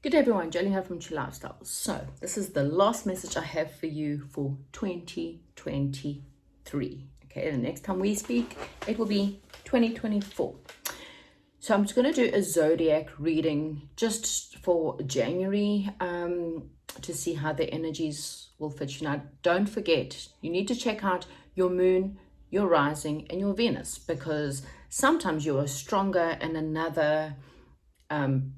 Good day everyone, Jolene Ann from True Lifestyle. So this is the last message I have for you for 2023. Okay, the next time we speak, it will be 2024. So I'm just going to do a zodiac reading just for January to see how the energies will fit you. Now, don't forget, you need to check out your moon, your rising, and your Venus, because sometimes you are stronger in another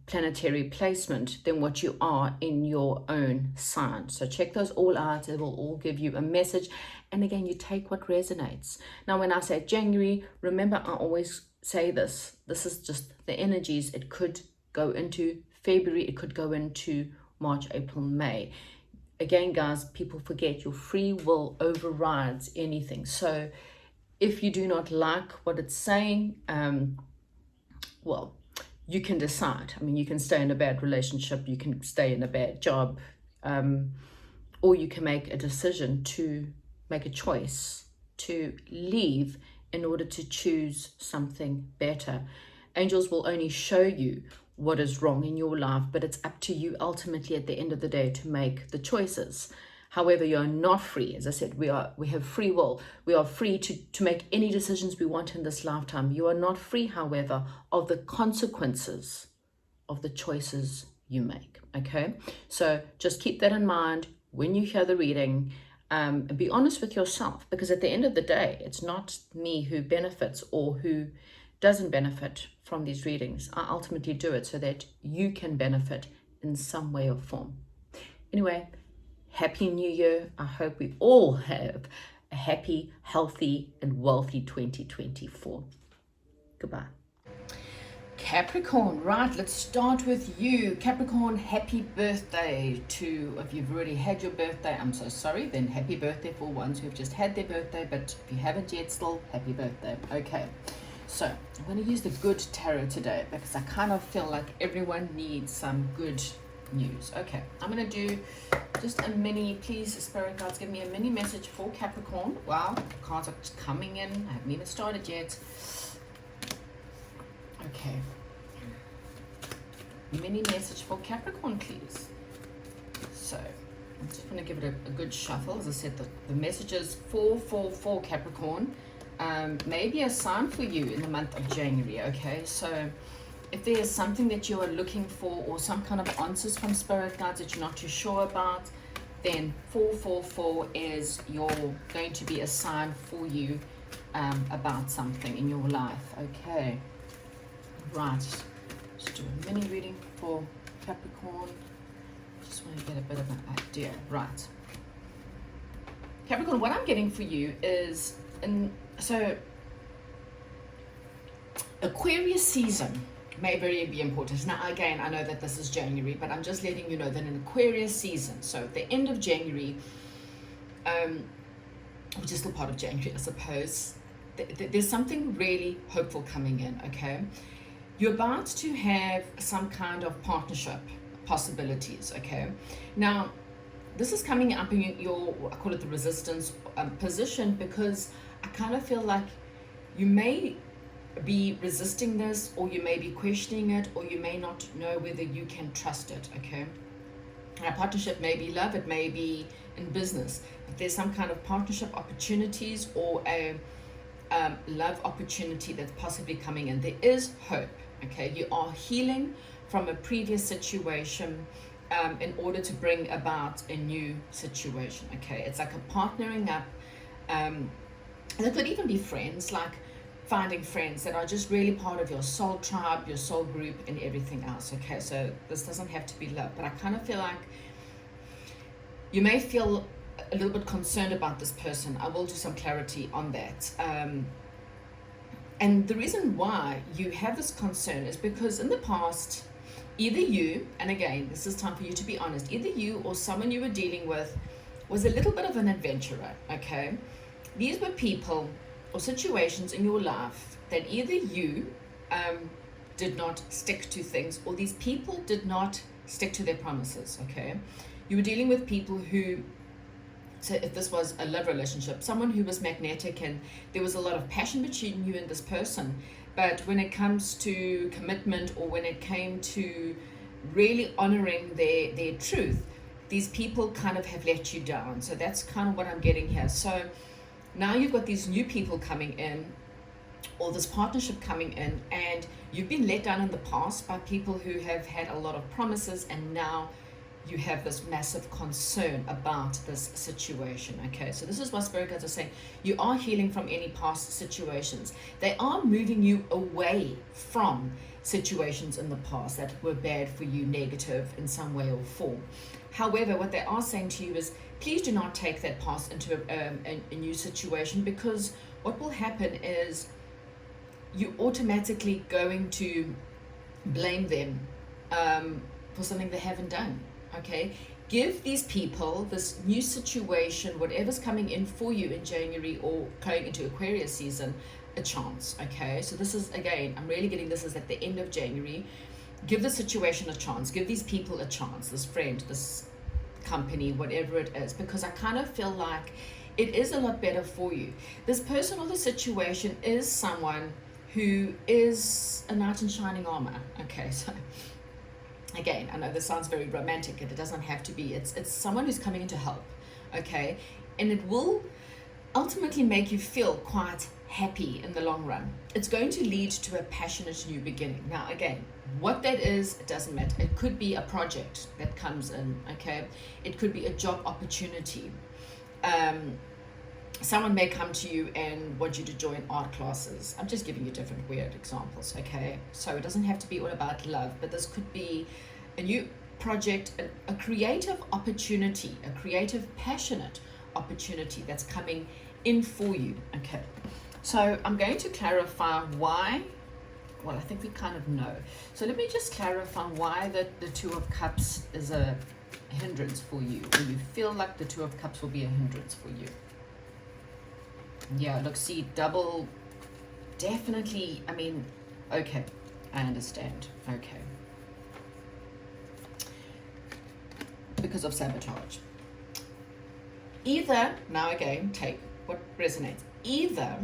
planetary placement than what you are in your own sign. So check those all out. It will all give you a message. And again, you take what resonates. Now, when I say January, remember I always say this is just the energies. It could go into February, it could go into March, April, May. Again, guys, people forget your free will overrides anything. So if you do not like what it's saying, well, you can decide. I mean, you can stay in a bad relationship, you can stay in a bad job, or you can make a decision to make a choice to leave in order to choose something better. Angels will only show you what is wrong in your life, but it's up to you ultimately at the end of the day to make the choices. However, you're not free. As I said, we have free will. We are free to make any decisions we want in this lifetime. You are not free, however, of the consequences of the choices you make. Okay? So just keep that in mind when you hear the reading. And be honest with yourself, because at the end of the day, it's not me who benefits or who doesn't benefit from these readings. I ultimately do it so that you can benefit in some way or form. Anyway, Happy New Year. I hope we all have a happy, healthy, and wealthy 2024. Goodbye. Capricorn, right, let's start with you. Capricorn, happy birthday to, if you've already had your birthday, I'm so sorry, then happy birthday for ones who've just had their birthday, but if you haven't yet, still happy birthday. Okay, so I'm going to use the good tarot today because I kind of feel like everyone needs some good news. Okay, I'm going to do just a mini, please, Spirit Guides, give me a mini message for Capricorn. Wow, cards are just coming in. I haven't even started yet. Okay. Mini message for Capricorn, please. So, I'm just going to give it a good shuffle. As I said, the message is 444 Capricorn. Maybe a sign for you in the month of January, okay? So, if there is something that you are looking for or some kind of answers from Spirit Guides that you're not too sure about, then 444 is going to be a sign for you about something in your life. Okay, right. Let's do a mini reading for Capricorn. Just want to get a bit of an idea. Right. Capricorn, what I'm getting for you is, so Aquarius season may very be important. Now, again, I know that this is January, but I'm just letting you know that in Aquarius season, so at the end of January, which is still part of January, I suppose, there's something really hopeful coming in, okay? You're about to have some kind of partnership possibilities, okay? Now, this is coming up in your, I call it the resistance position, because I kind of feel like you may be resisting this, or you may be questioning it, or you may not know whether you can trust it, okay? A partnership may be love, it may be in business, but there's some kind of partnership opportunities or a love opportunity that's possibly coming in. There is hope, okay? You are healing from a previous situation in order to bring about a new situation, okay? It's like a partnering up, and it could even be friends, like finding friends that are just really part of your soul tribe, your soul group, and everything else, okay? So this doesn't have to be love, but I kind of feel like you may feel a little bit concerned about this person. I will do some clarity on that. And the reason why you have this concern is because in the past, either you, and again, this is time for you to be honest, either you or someone you were dealing with was a little bit of an adventurer, okay? These were people or situations in your life that either you did not stick to things, or these people did not stick to their promises, okay? You were dealing with people who, so if this was a love relationship, someone who was magnetic and there was a lot of passion between you and this person, but when it comes to commitment, or when it came to really honoring their truth, these people kind of have let you down. So that's kind of what I'm getting here. So now you've got these new people coming in, or this partnership coming in, and you've been let down in the past by people who have had a lot of promises, and now you have this massive concern about this situation. Okay, so this is what spirit guides are saying. You are healing from any past situations. They are moving you away from situations in the past that were bad for you, negative in some way or form. However, what they are saying to you is, please do not take that past into a new situation, because what will happen is you're automatically going to blame them for something they haven't done. Okay, give these people this new situation, whatever's coming in for you in January or going into Aquarius season, a chance. Okay, so this is, again, I'm really getting this is at the end of January. Give the situation a chance, give these people a chance, this friend, this company, whatever it is, because I kind of feel like it is a lot better for you. This person or the situation is someone who is a knight in shining armor. Okay, so again, I know this sounds very romantic, and it doesn't have to be. It's someone who's coming in to help, okay? And it will ultimately make you feel quite happy in the long run. It's going to lead to a passionate new beginning. Now, again, what that is, it doesn't matter. It could be a project that comes in, okay? It could be a job opportunity. Someone may come to you and want you to join art classes. I'm just giving you different weird examples, okay? So it doesn't have to be all about love, but this could be a new project, a creative opportunity, a creative, passionate opportunity that's coming in for you, okay? So I'm going to clarify why. Well, I think we kind of know. So let me just clarify why the Two of Cups is a hindrance for you, or you feel like the Two of Cups will be a hindrance for you. Yeah, look, see, double, definitely, I mean, okay, I understand, okay. Because of sabotage. Either, now again, take what resonates. Either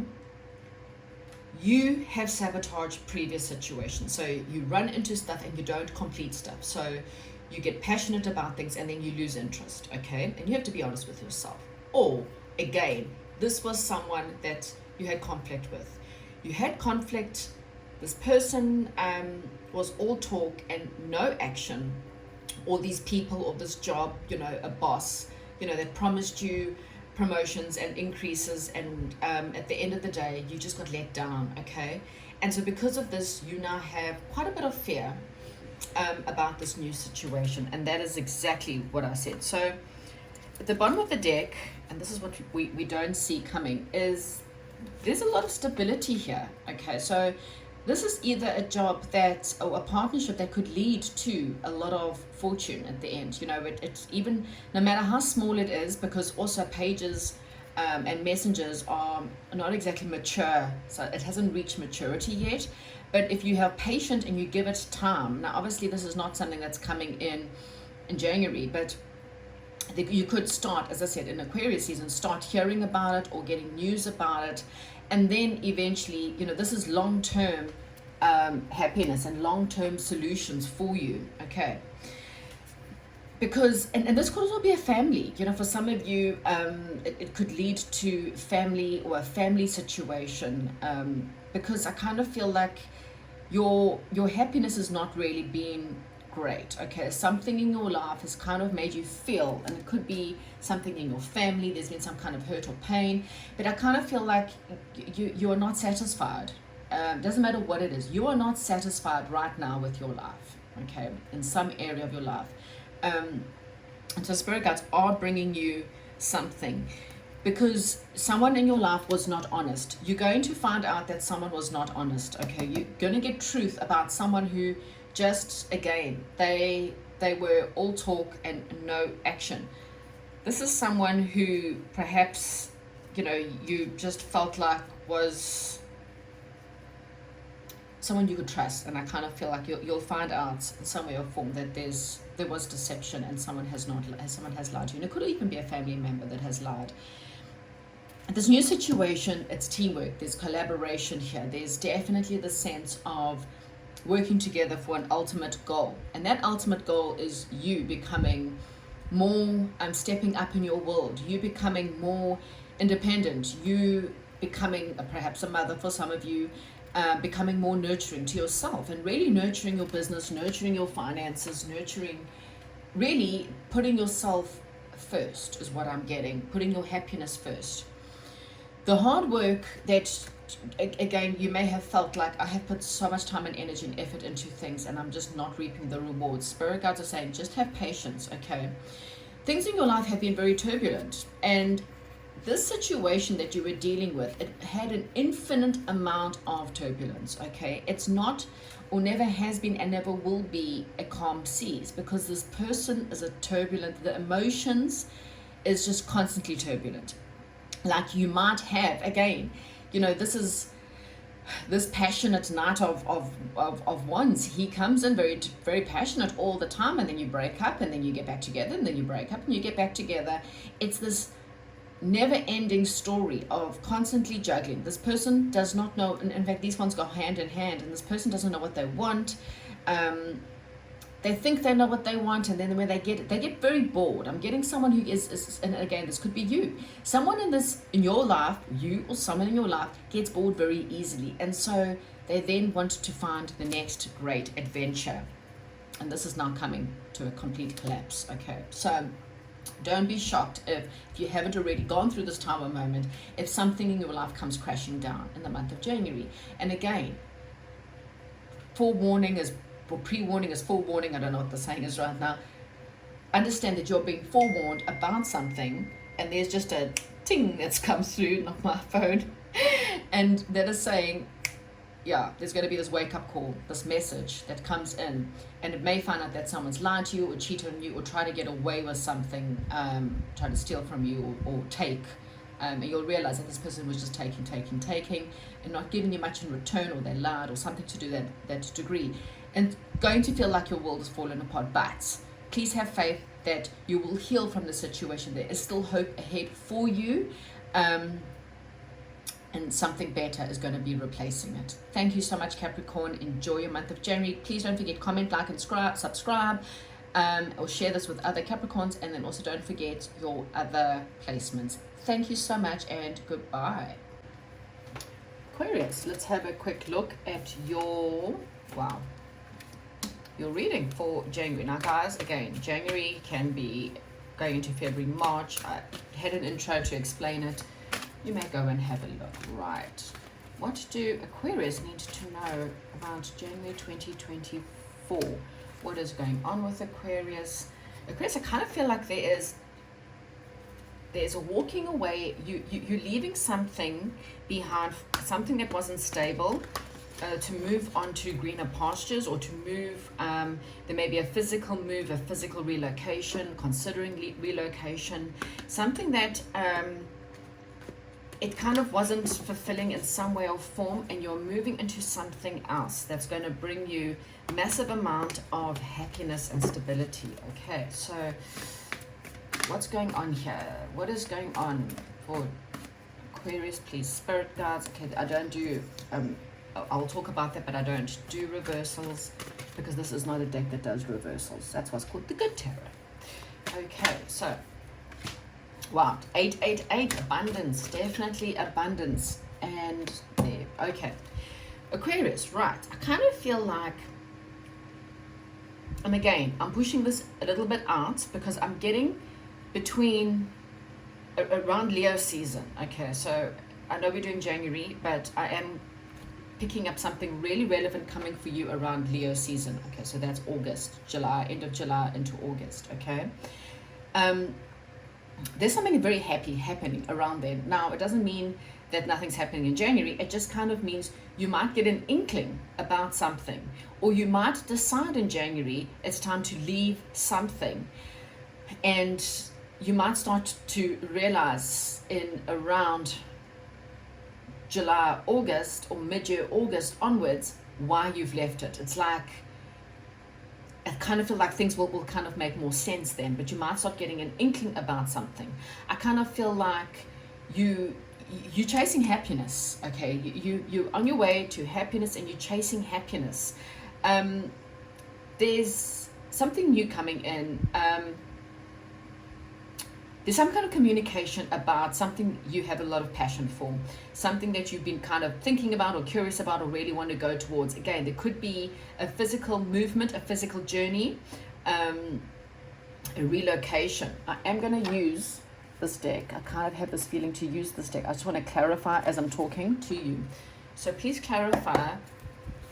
you have sabotaged previous situations, so you run into stuff and you don't complete stuff. So you get passionate about things and then you lose interest, okay? And you have to be honest with yourself. Or, again, this was someone that you had conflict with. You had conflict, this person was all talk and no action, or these people or this job, you know, a boss, you know, that promised you promotions and increases, and at the end of the day, you just got let down, okay? And so because of this, you now have quite a bit of fear about this new situation, and that is exactly what I said. So at the bottom of the deck, and this is what we don't see coming, is there's a lot of stability here, okay? So this is either a job that, or a partnership that could lead to a lot of fortune at the end. You know, it's even, no matter how small it is, because also pages and messengers are not exactly mature, so it hasn't reached maturity yet. But if you have patience and you give it time, now obviously this is not something that's coming in January, but you could start, as I said, in Aquarius season, start hearing about it or getting news about it, and then eventually, you know, this is long-term happiness and long-term solutions for you, okay? Because, and this could also be a family, you know, for some of you, it could lead to family or a family situation, because I kind of feel like your happiness is not really being great, okay? Something in your life has kind of made you feel, and it could be something in your family, there's been some kind of hurt or pain, but I kind of feel like you are not satisfied. Doesn't matter what it is, you are not satisfied right now with your life, okay, in some area of your life. And so spirit guides are bringing you something, because someone in your life was not honest. You're going to find out that someone was not honest, okay? You're going to get truth about someone who just, again, they were all talk and no action. This is someone who perhaps, you know, you just felt like was someone you could trust, and I kind of feel like you'll find out in some way or form that there was deception and someone has lied to you. And it could even be a family member that has lied. This new situation, it's teamwork, there's collaboration here, there's definitely the sense of working together for an ultimate goal. And that ultimate goal is you becoming more, stepping up in your world, you becoming more independent, you becoming perhaps a mother for some of you, becoming more nurturing to yourself and really nurturing your business, nurturing your finances, nurturing, really putting yourself first is what I'm getting, putting your happiness first. The hard work that, again, you may have felt like I have put so much time and energy and effort into things and I'm just not reaping the rewards. Spirit guides are saying, just have patience, okay? Things in your life have been very turbulent, and this situation that you were dealing with, it had an infinite amount of turbulence, okay? It's not, or never has been and never will be, a calm seas, because this person is a turbulent, the emotions is just constantly turbulent. Like you might have, again, you know, this is this passionate knight of wands. He comes in very, very passionate all the time, and then you break up, and then you get back together, and then you break up, and you get back together. It's this never-ending story of constantly juggling. This person does not know, and in fact, these ones go hand in hand, and this person doesn't know what they want. They think they know what they want, and then when they get very bored. I'm getting someone who is, and again, this could be you. Someone in your life, you or someone in your life gets bored very easily, and so they then want to find the next great adventure. And this is now coming to a complete collapse, okay? So don't be shocked if you haven't already gone through this time or moment, if something in your life comes crashing down in the month of January. And again, forewarning is, or pre-warning is forewarning, I don't know what the saying is right now. Understand that you're being forewarned about something, and there's just a ting that's come through, not my phone, and that is saying, yeah, there's going to be this wake-up call, this message that comes in, and it may find out that someone's lied to you or cheated on you or try to get away with something, try to steal from you or take, and you'll realize that this person was just taking, and not giving you much in return, or they lied or something to do that degree, and going to feel like your world is falling apart. But please have faith that you will heal from the situation. There is still hope ahead for you, and something better is going to be replacing it. Thank you so much, Capricorn. Enjoy your month of January. Please don't forget, comment, like, and subscribe, or share this with other Capricorns, and then also don't forget your other placements. Thank you so much, and goodbye. Aquarius, let's have a quick look at your reading for January. Now guys, again, January can be going into February, March. I had an intro to explain it. You may go and have a look. Right, what do Aquarius need to know about January 2024? What is going on with Aquarius? Aquarius, I kind of feel like there's a walking away. You're leaving something behind, something that wasn't stable, to move on to greener pastures, or to move, there may be a physical move, a physical relocation, considering relocation, something that it kind of wasn't fulfilling in some way or form, and you're moving into something else that's going to bring you massive amount of happiness and stability. Okay, so what's going on here? What is going on for Aquarius, please? Spirit guides. Okay, I don't do, I'll talk about that, but I don't do reversals, because this is not a deck that does reversals. That's what's called the good tarot. Okay, so, wow, 888, abundance, definitely abundance, and there, okay. Aquarius, right, I kind of feel like, and again, I'm pushing this a little bit out, because I'm getting between, around Leo season, okay, so I know we're doing January, but I am picking up something really relevant coming for you around Leo season. Okay, so that's August, July, end of July into August, okay? There's something very happy happening around then. Now, it doesn't mean that nothing's happening in January. It just kind of means you might get an inkling about something, or you might decide in January it's time to leave something, and you might start to realize in around July, August, or mid-year August onwards, why you've left it. It's like, I kind of feel like things will kind of make more sense then, but you might start getting an inkling about something. I kind of feel like you're chasing happiness, okay? You're on your way to happiness, and you're chasing happiness. There's something new coming in. There's some kind of communication about something you have a lot of passion for, something that you've been kind of thinking about or curious about or really want to go towards. Again, there could be a physical movement, a physical journey, a relocation. I am going to use this deck. I kind of have this feeling to use this deck. I just want to clarify as I'm talking to you. So please clarify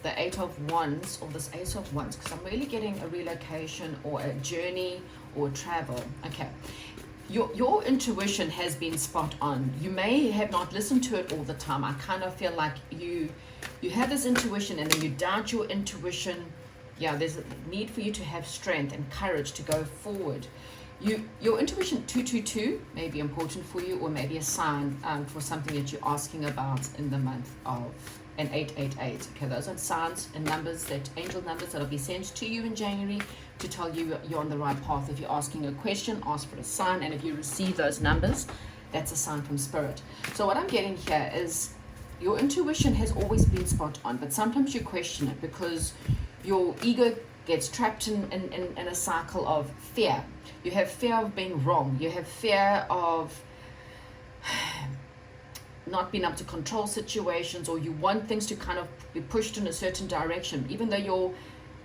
the Eight of Wands, or this Ace of Wands, because I'm really getting a relocation or a journey or travel. Okay. Your intuition has been spot on. You may have not listened to it all the time. I kind of feel like you have this intuition and then you doubt your intuition. Yeah, there's a need for you to have strength and courage to go forward. Your intuition 222 may be important for you, or maybe a sign for something that you're asking about in the month of, and 888. Okay, those are signs and numbers, that angel numbers that will be sent to you in January to tell you you're on the right path. If you're asking a question, ask for a sign, and if you receive those numbers, that's a sign from Spirit. So what I'm getting here is your intuition has always been spot on, but sometimes you question it because your ego gets trapped in a cycle of fear. You have fear of being wrong. You have fear of not being able to control situations, or you want things to kind of be pushed in a certain direction, even though your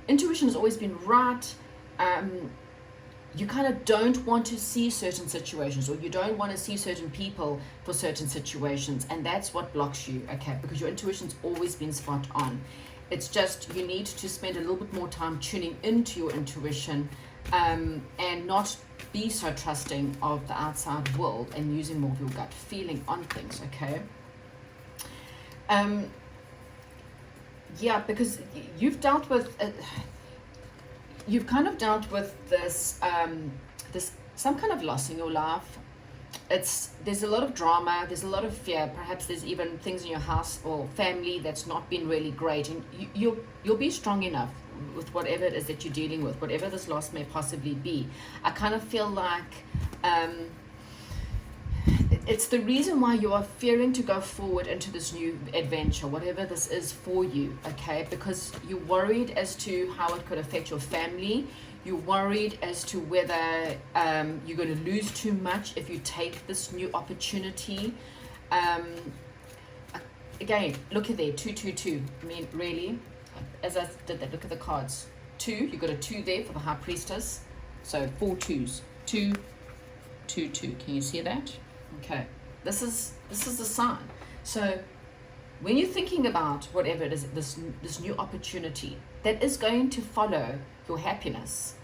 intuition has always been right. You kind of don't want to see certain situations, or you don't want to see certain people for certain situations, and that's what blocks you. Okay, because your intuition's always been spot on. It's just you need to spend a little bit more time tuning into your intuition, and not be so trusting of the outside world, and using more of your gut feeling on things. Okay. Yeah, because you've dealt with you've kind of dealt with this some kind of loss in your life. There's a lot of drama, there's a lot of fear, perhaps there's even things in your house or family that's not been really great, and you'll be strong enough with whatever it is that you're dealing with, whatever this loss may possibly be. I kind of feel like it's the reason why you are fearing to go forward into this new adventure, whatever this is for you. Okay, because you're worried as to how it could affect your family. You're worried as to whether you're going to lose too much if you take this new opportunity. Again, look at there, 222. I mean, really, as I did that, look at the cards. 2, you got a 2 there for the High Priestess. So 4 2s. 2, 2, 2. Can you see that? Okay. This is the sign. So when you're thinking about whatever it is, this new opportunity that is going to follow your happiness,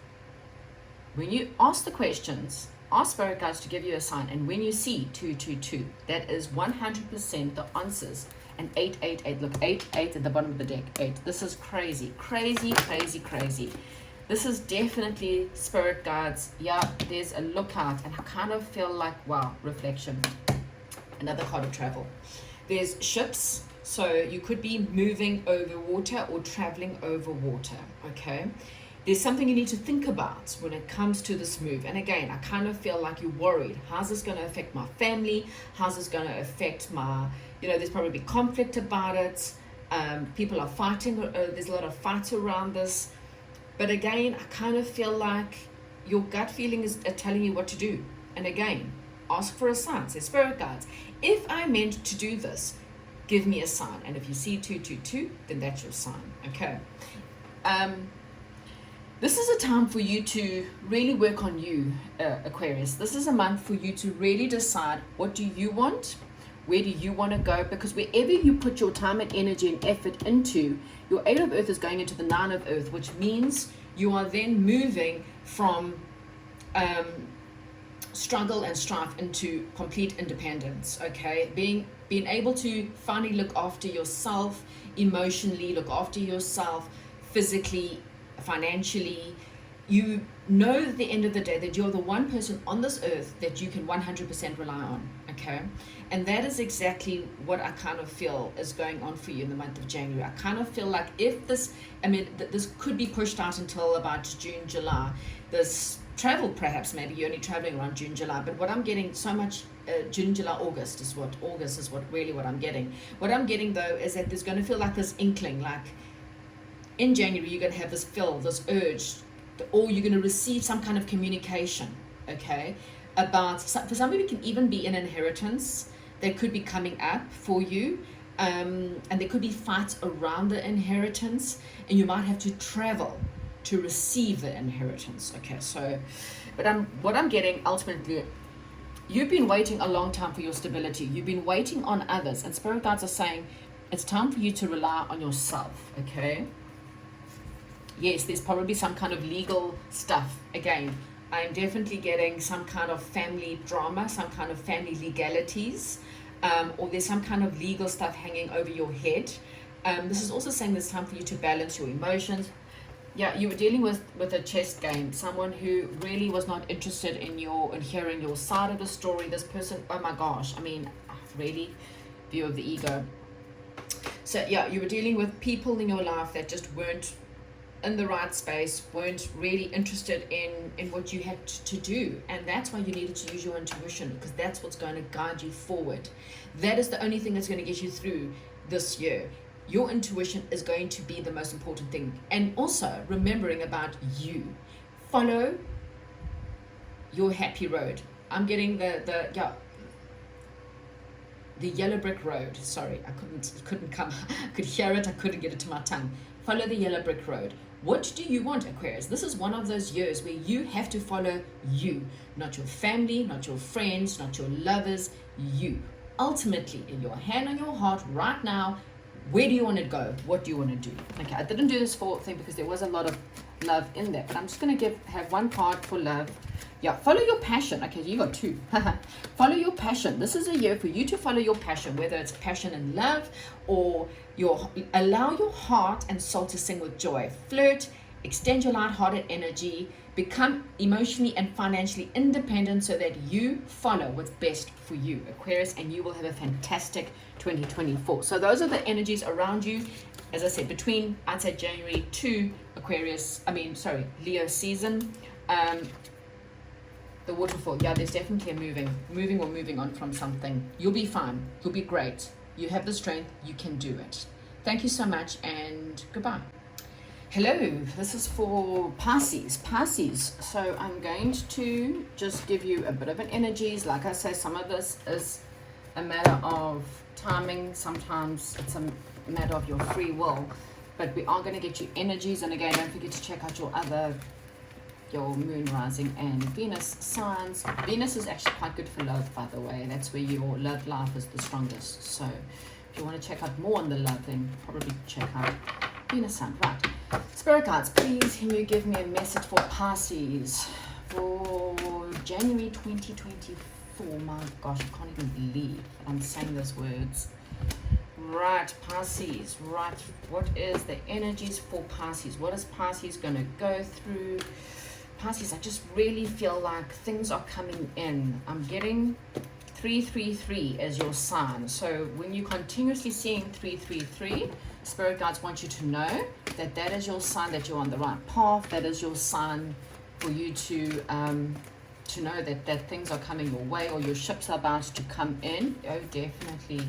when you ask the questions, ask Spirit guides to give you a sign, and when you see 222, that is 100% the answers. And 888, look, 8 at the bottom of the deck, 8. This is crazy, crazy, crazy, crazy. This is definitely Spirit guides. Yeah, there's a lookout, and I kind of feel like, wow, reflection. Another card of travel. There's ships, so you could be moving over water or traveling over water. Okay, there's something you need to think about when it comes to this move. And again, I kind of feel like you're worried. How's this going to affect my family? How's this going to affect my, there's probably conflict about it. People are fighting. There's a lot of fights around this. But again, I kind of feel like your gut feeling is telling you what to do. And again, ask for a sign. Say, Spirit guides, if I meant to do this, give me a sign. And if you see 222, then that's your sign. Okay. This is a time for you to really work on you, Aquarius. This is a month for you to really decide, what do you want? Where do you want to go? Because wherever you put your time and energy and effort into, your 8 of Earth is going into the 9 of Earth, which means you are then moving from struggle and strife into complete independence. Okay, being able to finally look after yourself emotionally, look after yourself physically, financially. You know at the end of the day that you're the one person on this earth that you can 100% rely on. Okay, and that is exactly what I kind of feel is going on for you in the month of January. I kind of feel like if this, this could be pushed out until about June, July. This travel, perhaps maybe you're only traveling around June, July, but what I'm getting so much June, July, August is what I'm getting. What I'm getting though is that there's going to feel like this inkling, like in January, you're going to have this this urge, or you're going to receive some kind of communication, okay, about, for somebody it can even be an inheritance that could be coming up for you, and there could be fights around the inheritance, and you might have to travel to receive the inheritance, okay. So, but what I'm getting ultimately, you've been waiting a long time for your stability. You've been waiting on others, and spirit guides are saying it's time for you to rely on yourself, okay. Yes, there's probably some kind of legal stuff. Again, I'm definitely getting some kind of family drama, some kind of family legalities, or there's some kind of legal stuff hanging over your head. This is also saying it's time for you to balance your emotions. Yeah, you were dealing with a chess game, someone who really was not interested in hearing your side of the story. This person, oh my gosh, I mean, really, view of the ego. So yeah, you were dealing with people in your life that just weren't in the right space, weren't really interested in what you had to do, and that's why you needed to use your intuition, because that's what's going to guide you forward. That is the only thing that's going to get you through this year. Your intuition is going to be the most important thing, and also remembering about you. Follow your happy road. I'm getting the yellow brick road. Sorry, I couldn't come. I could hear it. I couldn't get it to my tongue. Follow the yellow brick road. What do you want, Aquarius? This is one of those years where you have to follow you, not your family, not your friends, not your lovers, you. Ultimately, in your hand on your heart right now, where do you want to go? What do you want to do? Okay, I didn't do this for thing because there was a lot of love in there, but I'm just going to have one part for love. Yeah, follow your passion. Okay, you got two. Follow your passion. This is a year for you to follow your passion, whether it's passion in love or allow your heart and soul to sing with joy. Flirt, extend your light-hearted energy, become emotionally and financially independent so that you follow what's best for you, Aquarius, and you will have a fantastic 2024. So those are the energies around you. As I said, between, I'd say, January to Leo season. The waterfall, yeah, there's definitely a moving on from something. You'll be fine. You'll be great. You have the strength. You can do it. Thank you so much, and goodbye. Hello, this is for Pisces. So I'm going to just give you a bit of an energies. Like I say, some of this is a matter of timing. Sometimes it's a matter of your free will. But we are going to get you energies. And again, don't forget to check out your moon, rising, and Venus signs. Venus is actually quite good for love, by the way. That's where your love life is the strongest. So if you want to check out more on the love, then probably check out Venus sign. Right. Spirit guides, please can you give me a message for Pisces for January 2024? My gosh, I can't even believe I'm saying those words. Right, Pisces. Right, what is the energies for Pisces? What is Pisces going to go through? Pisces, I just really feel like things are coming in. I'm getting 333 as your sign. So when you're continuously seeing 333, Spirit guides want you to know that that is your sign that you're on the right path. That is your sign for you to know that things are coming your way, or your ships are about to come in. Oh, definitely.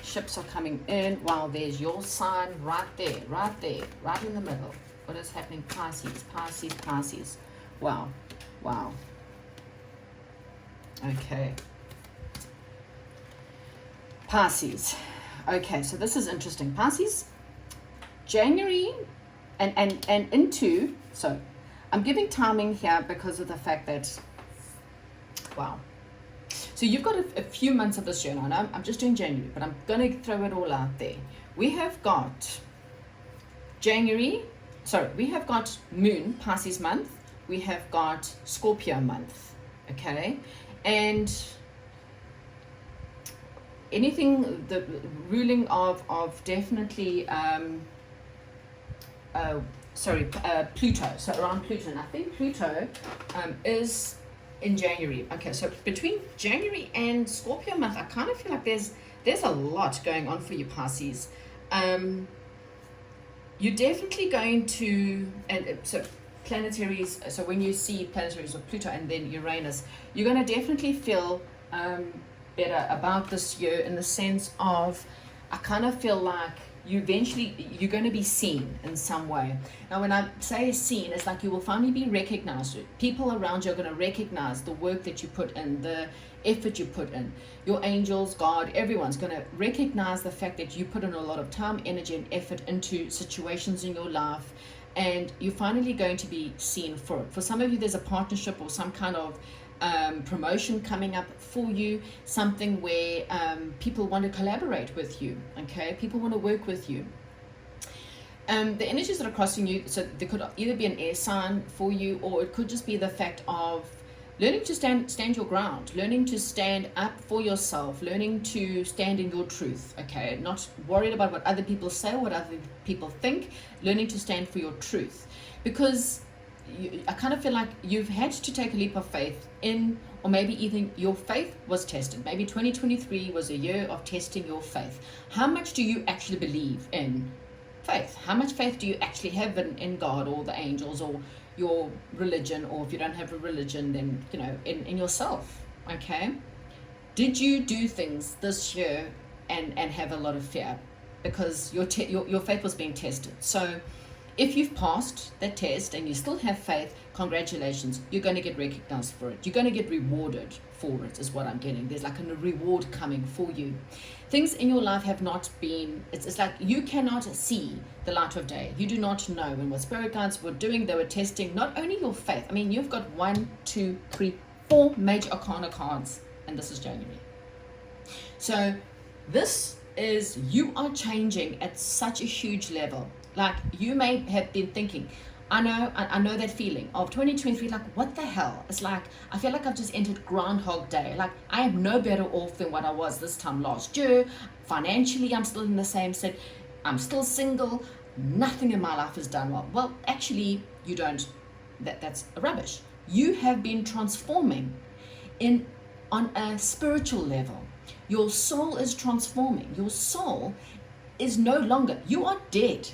Ships are coming in while there's your sign right there, right in the middle. What is happening? Pisces. Wow. Okay. Pisces. Okay, so this is interesting. Pisces, January and into, so I'm giving timing here because of the fact that, wow. So you've got a few months of this year now. I'm just doing January, but I'm going to throw it all out there. We have got Moon, Pisces month. We have got Scorpio month, okay? And anything, the ruling of definitely, Pluto, so around Pluto. And I think Pluto is in January. Okay, so between January and Scorpio month, I kind of feel like there's a lot going on for you, Pisces. You're definitely going to, and so planetaries, so when you see planetaries of Pluto and then Uranus, you're going to definitely feel better about this year, in the sense of, I kind of feel like you're going to be seen in some way. Now, when I say seen, it's like you will finally be recognized. People around you are going to recognize the work that you put in, the effort you put in. Your angels, God, everyone's going to recognize the fact that you put in a lot of time, energy, and effort into situations in your life, and you're finally going to be seen for it. For some of you, there's a partnership or some kind of promotion coming up for you, something where people want to collaborate with you, okay? People want to work with you. The energies that are crossing you, so there could either be an air sign for you, or it could just be the fact of learning to stand your ground, learning to stand up for yourself, learning to stand in your truth, okay? Not worried about what other people say, what other people think, learning to stand for your truth. Because I kind of feel like you've had to take a leap of faith in, or maybe even your faith was tested. Maybe 2023 was a year of testing your faith. How much do you actually believe in faith? How much faith do you actually have in God or the angels or your religion? Or if you don't have a religion, then, you know, in yourself, okay? Did you do things this year and have a lot of fear? Because your faith was being tested. So if you've passed that test and you still have faith, congratulations, you're going to get recognized for it. You're going to get rewarded for it, is what I'm getting. There's like a reward coming for you. Things in your life have not been, it's like you cannot see the light of day. You do not know. And what spirit guides were doing, they were testing not only your faith. I mean, you've got 1, 2, 3, 4 major arcana cards, and this is January. So this is, you are changing at such a huge level. Like, you may have been thinking, I know that feeling of 2023, like, what the hell? It's like, I feel like I've just entered Groundhog Day. Like, I am no better off than what I was this time last year. Financially, I'm still in the same set. I'm still single. Nothing in my life is done well. Well, actually, you don't. That's rubbish. You have been transforming on a spiritual level. Your soul is transforming. Your soul is no longer, you are dead.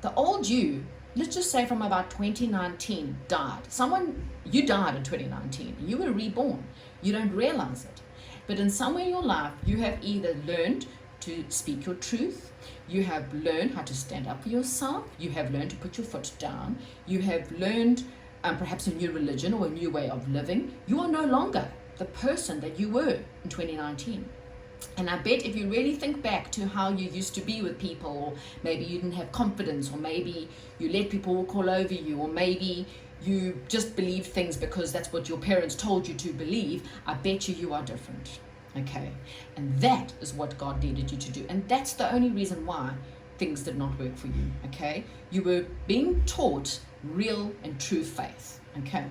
The old you, let's just say from about 2019, died. You died in 2019. You were reborn. You don't realize it. But in some way in your life, you have either learned to speak your truth, you have learned how to stand up for yourself, you have learned to put your foot down, you have learned perhaps a new religion or a new way of living. You are no longer the person that you were in 2019. And I bet if you really think back to how you used to be with people, or maybe you didn't have confidence, or maybe you let people walk all over you, or maybe you just believed things because that's what your parents told you to believe, I bet you are different, okay? And that is what God needed you to do. And that's the only reason why things did not work for you, okay? You were being taught real and true faith, okay?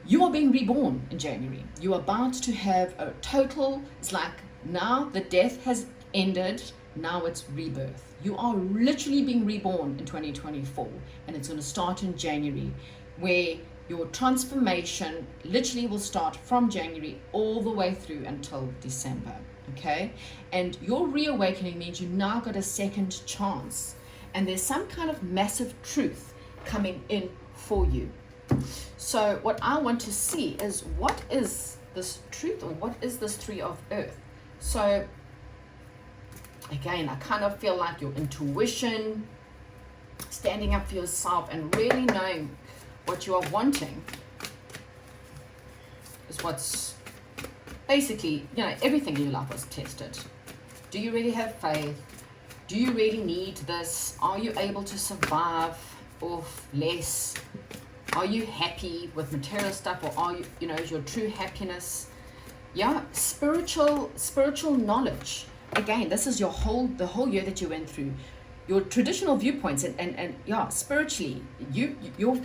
You are being reborn in January. You are about to have a total, it's like now the death has ended, now it's rebirth. You are literally being reborn in 2024, and it's going to start in January, where your transformation literally will start from January all the way through until December, okay? And your reawakening means you now got a second chance, and there's some kind of massive truth coming in for you. So what I want to see is, what is this truth, or what is this Three of Earth? So again, I kind of feel like your intuition, standing up for yourself and really knowing what you are wanting is what's basically, you know, everything in your life was tested. Do you really have faith? Do you really need this? Are you able to survive off less? Are you happy with material stuff, or are you, you know, is your true happiness? Yeah, spiritual knowledge. Again, this is the whole year that you went through. Your traditional viewpoints and yeah, spiritually, you're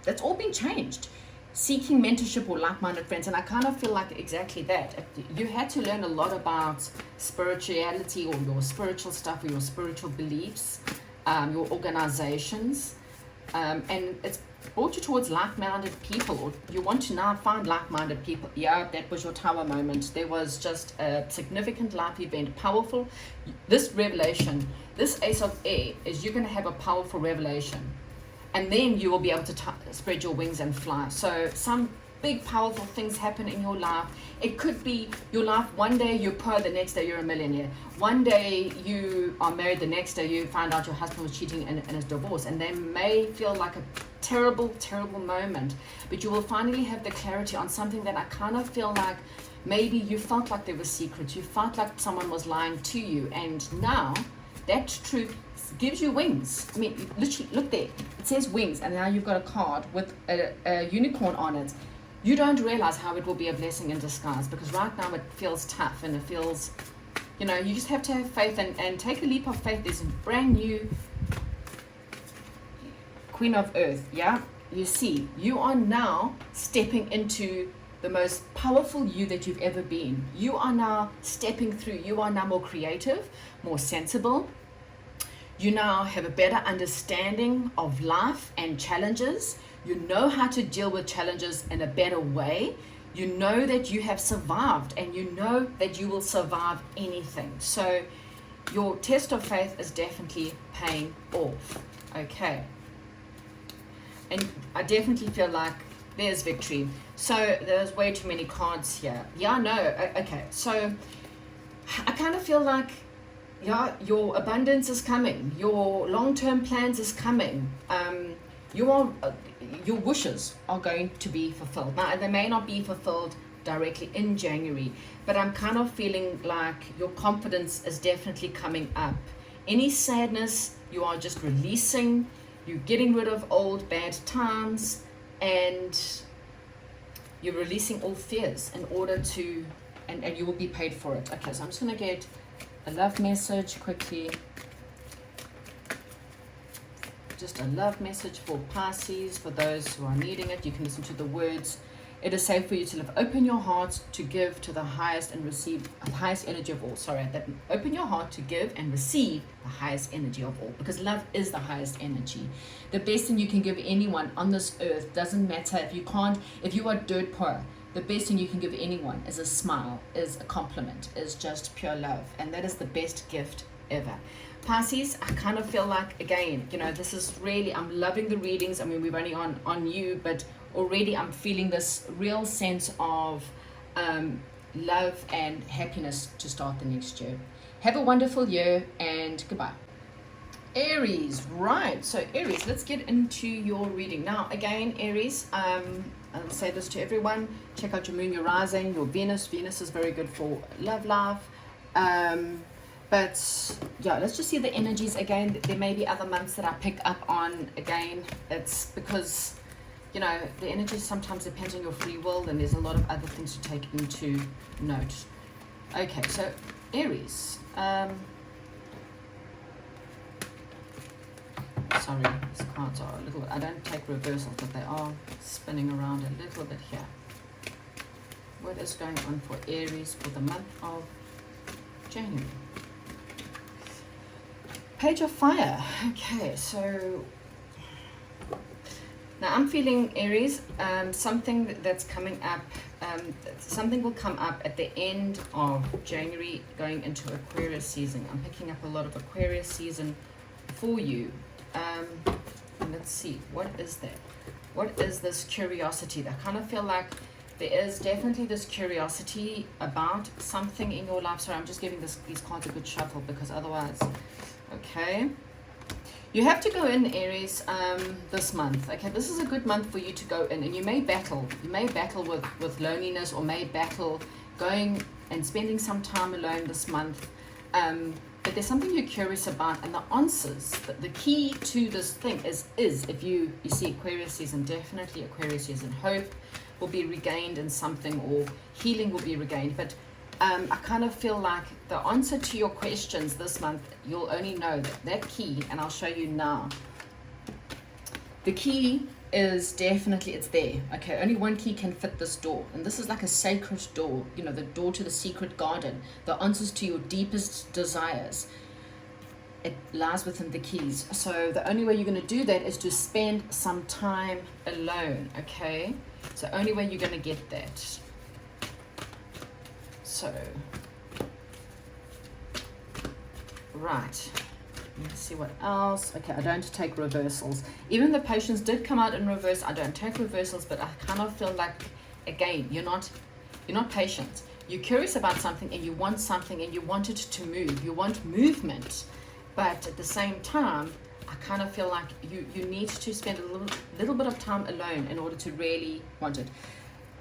that's all been changed. Seeking mentorship or like-minded friends, and I kind of feel like exactly that. You had to learn a lot about spirituality, or your spiritual stuff, or your spiritual beliefs, your organizations, and it's brought you towards like-minded people, or you want to now find like-minded people. Yeah, that was your Tower moment. There was just a significant life event, powerful. This revelation, this Ace of Air, is you're going to have a powerful revelation, and then you will be able to spread your wings and fly. So some big powerful things happen in your life. It could be your life, one day you're poor, the next day you're a millionaire. One day you are married, the next day you find out your husband was cheating and is divorced. And they may feel like a terrible, terrible moment, but you will finally have the clarity on something that I kind of feel like maybe you felt like there was secrets. You felt like someone was lying to you. And now that truth gives you wings. I mean, literally, look there. It says wings, and now you've got a card with a unicorn on it. You don't realize how it will be a blessing in disguise, because right now it feels tough and it feels, you know, you just have to have faith and take a leap of faith. There's a brand new Queen of Earth, yeah? You see, you are now stepping into the most powerful you that you've ever been. You are now stepping through. You are now more creative, more sensible. You now have a better understanding of life and challenges. You know how to deal with challenges in a better way. You know that you have survived, and you know that you will survive anything. So your test of faith is definitely paying off. Okay. And I definitely feel like there's victory. So there's way too many cards here. Yeah, no. Okay. So I kind of feel like, yeah, your abundance is coming. Your long-term plans is coming. Your wishes are going to be fulfilled. Now, they may not be fulfilled directly in January, but I'm kind of feeling like your confidence is definitely coming up. Any sadness, you are just releasing. You're getting rid of old bad times, and you're releasing all fears in order to, and you will be paid for it. Okay, so I'm just going to get a love message quickly. Just a love message for Pisces, for those who are needing it. You can listen to the words. It is safe for you to live. Open your heart to give to the highest and receive the highest energy of all. Sorry, that open your heart to give and receive the highest energy of all, because love is the highest energy. The best thing you can give anyone on this earth, doesn't matter if you are dirt poor, the best thing you can give anyone is a smile, is a compliment, is just pure love. And that is the best gift ever. Pisces, I kind of feel like, again, you know, this is really, I'm loving the readings. I mean, we've only on you, but already I'm feeling this real sense of love and happiness to start the next year. Have a wonderful year, and goodbye. Aries, right. So Aries, let's get into your reading. Now, again, Aries, I'll say this to everyone. Check out your moon, your rising, your Venus. Venus is very good for love life. But yeah, let's just see the energies again. There may be other months that I pick up on. Again, it's because, you know, the energy sometimes depends on your free will, and there's a lot of other things to take into note. Okay, so Aries. Sorry, these cards are a little, I don't take reversals, but they are spinning around a little bit here. What is going on for Aries for the month of January? Page of Fire. Okay, so now I'm feeling Aries, something that's coming up, something will come up at the end of January going into Aquarius season. I'm picking up a lot of Aquarius season for you. And let's see, what is that? What is this curiosity? I kind of feel like there is definitely this curiosity about something in your life. Sorry, I'm just giving these cards a good shuffle, because otherwise, okay. You have to go in, Aries, this month. Okay, this is a good month for you to go in, and you may battle. You may battle with loneliness, or may battle going and spending some time alone this month. But there's something you're curious about, and the answers, the key to this thing is if you see Aquarius season, definitely Aquarius season, hope will be regained in something, or healing will be regained. But I kind of feel like the answer to your questions this month, you'll only know that key, and I'll show you now. The key is definitely, it's there. Okay, only one key can fit this door, and this is like a sacred door, you know, the door to the secret garden, the answers to your deepest desires. It lies within the keys. So the only way you're going to do that is to spend some time alone. Okay, so only way you're going to get that. So right, let's see what else. Okay, I don't take reversals. Even the patience did come out in reverse. I don't take reversals, but I kind of feel like again, you're not patient. You're curious about something and you want something and you want it to move. You want movement, but at the same time, I kind of feel like you need to spend a little bit of time alone in order to really want it.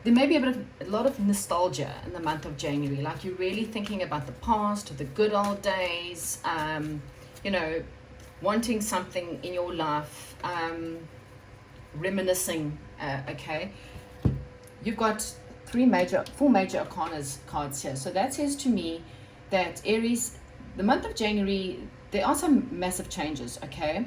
There may be a lot of nostalgia in the month of January, like you're really thinking about the past, the good old days, you know, wanting something in your life, reminiscing, okay? You've got four major arcana cards here. So that says to me that Aries, the month of January, there are some massive changes, okay?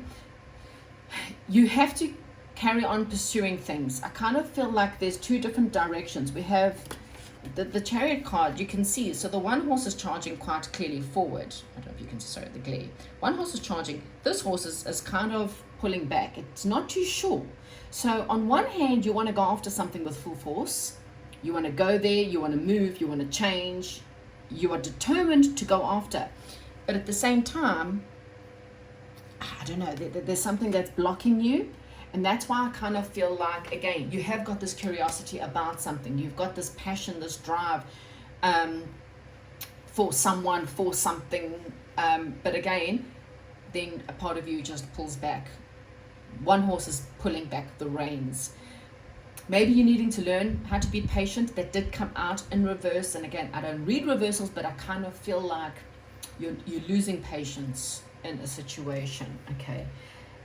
You have to carry on pursuing things. I kind of feel like there's two different directions. We have the Chariot card, you can see, so the one horse is charging quite clearly forward. I don't know if you can see, sorry, the glare. One horse is charging, this horse is kind of pulling back. It's not too sure. So on one hand, you want to go after something with full force. You want to go there, you want to move, you want to change. You are determined to go after. But at the same time, I don't know, there's something that's blocking you. And that's why I kind of feel like, again, you have got this curiosity about something. You've got this passion, this drive for someone, for something. But again, then a part of you just pulls back. One horse is pulling back the reins. Maybe you're needing to learn how to be patient. That did come out in reverse. And again, I don't read reversals, but I kind of feel like you're losing patience in a situation, okay?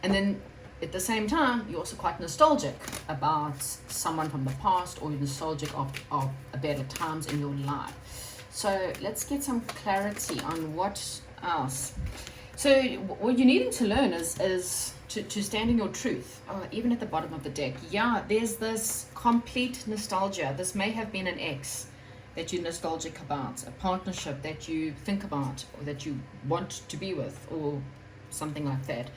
And then at the same time, you're also quite nostalgic about someone from the past, or nostalgic of better times in your life. So let's get some clarity on what else. So what you're needing to learn is to stand in your truth. Even at the bottom of the deck, yeah, there's this complete nostalgia. This may have been an ex that you're nostalgic about, a partnership that you think about or that you want to be with, or something like that.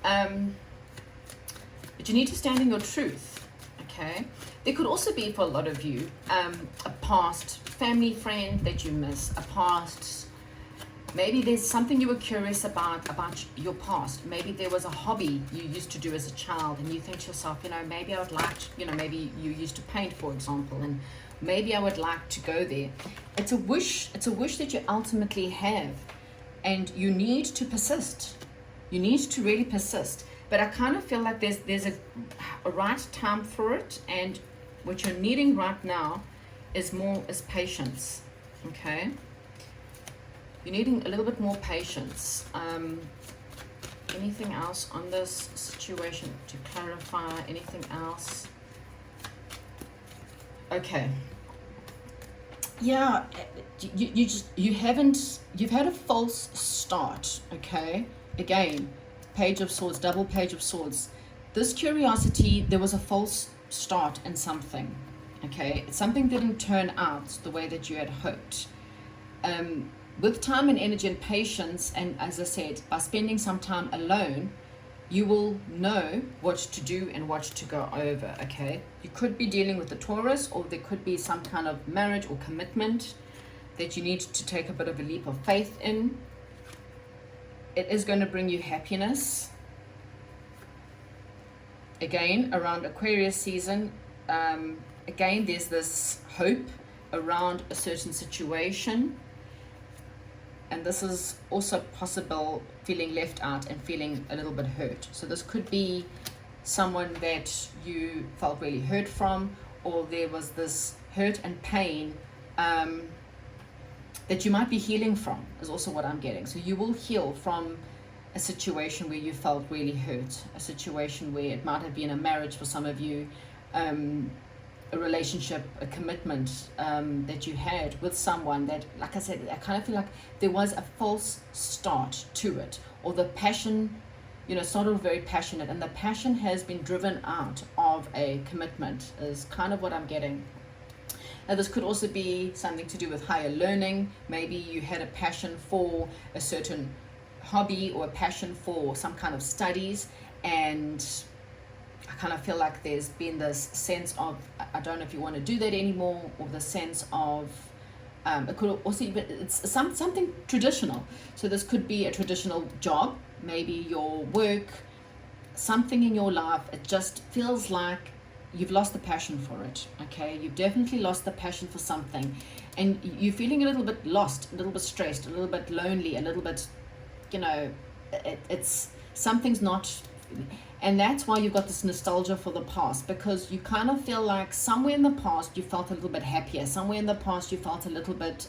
But you need to stand in your truth, okay? There could also be, for a lot of you, a past family friend that you miss, a past, maybe there's something you were curious about your past. Maybe there was a hobby you used to do as a child, and you think to yourself, you know, maybe I would like to, you know, maybe you used to paint, for example, and maybe I would like to go there. It's a wish that you ultimately have, and you need to persist. You need to really persist. But I kind of feel like there's a right time for it, and what you're needing right now is patience, okay? You're needing a little bit more patience. Anything else on this situation to clarify? Anything else? Okay. Yeah, you've had a false start, okay? Again, Page of Swords, double Page of Swords. This curiosity, there was a false start in something, okay? Something didn't turn out the way that you had hoped. With time and energy and patience, and as I said, by spending some time alone, you will know what to do and what to go over, okay? You could be dealing with the Taurus, or there could be some kind of marriage or commitment that you need to take a bit of a leap of faith in. It is going to bring you happiness. Again, around Aquarius season, again, there's this hope around a certain situation. And this is also possible feeling left out and feeling a little bit hurt. So this could be someone that you felt really hurt from, or there was this hurt and pain that you might be healing from, is also what I'm getting. So you will heal from a situation where you felt really hurt, a situation where it might have been a marriage for some of you, a relationship, a commitment that you had with someone that, like I said, I kind of feel like there was a false start to it, or the passion, you know, sort of very passionate, and the passion has been driven out of a commitment, is kind of what I'm getting. Now, this could also be something to do with higher learning. Maybe you had a passion for a certain hobby, or a passion for some kind of studies, and I kind of feel like there's been this sense of, I don't know if you want to do that anymore, or the sense of, it could also be, it's something traditional. So this could be a traditional job, maybe your work, something in your life. It just feels like you've lost the passion for it. Okay, you've definitely lost the passion for something, and you're feeling a little bit lost, a little bit stressed, a little bit lonely, a little bit, you know, it's something's not. And that's why you've got this nostalgia for the past, because you kind of feel like somewhere in the past you felt a little bit happier, somewhere in the past you felt a little bit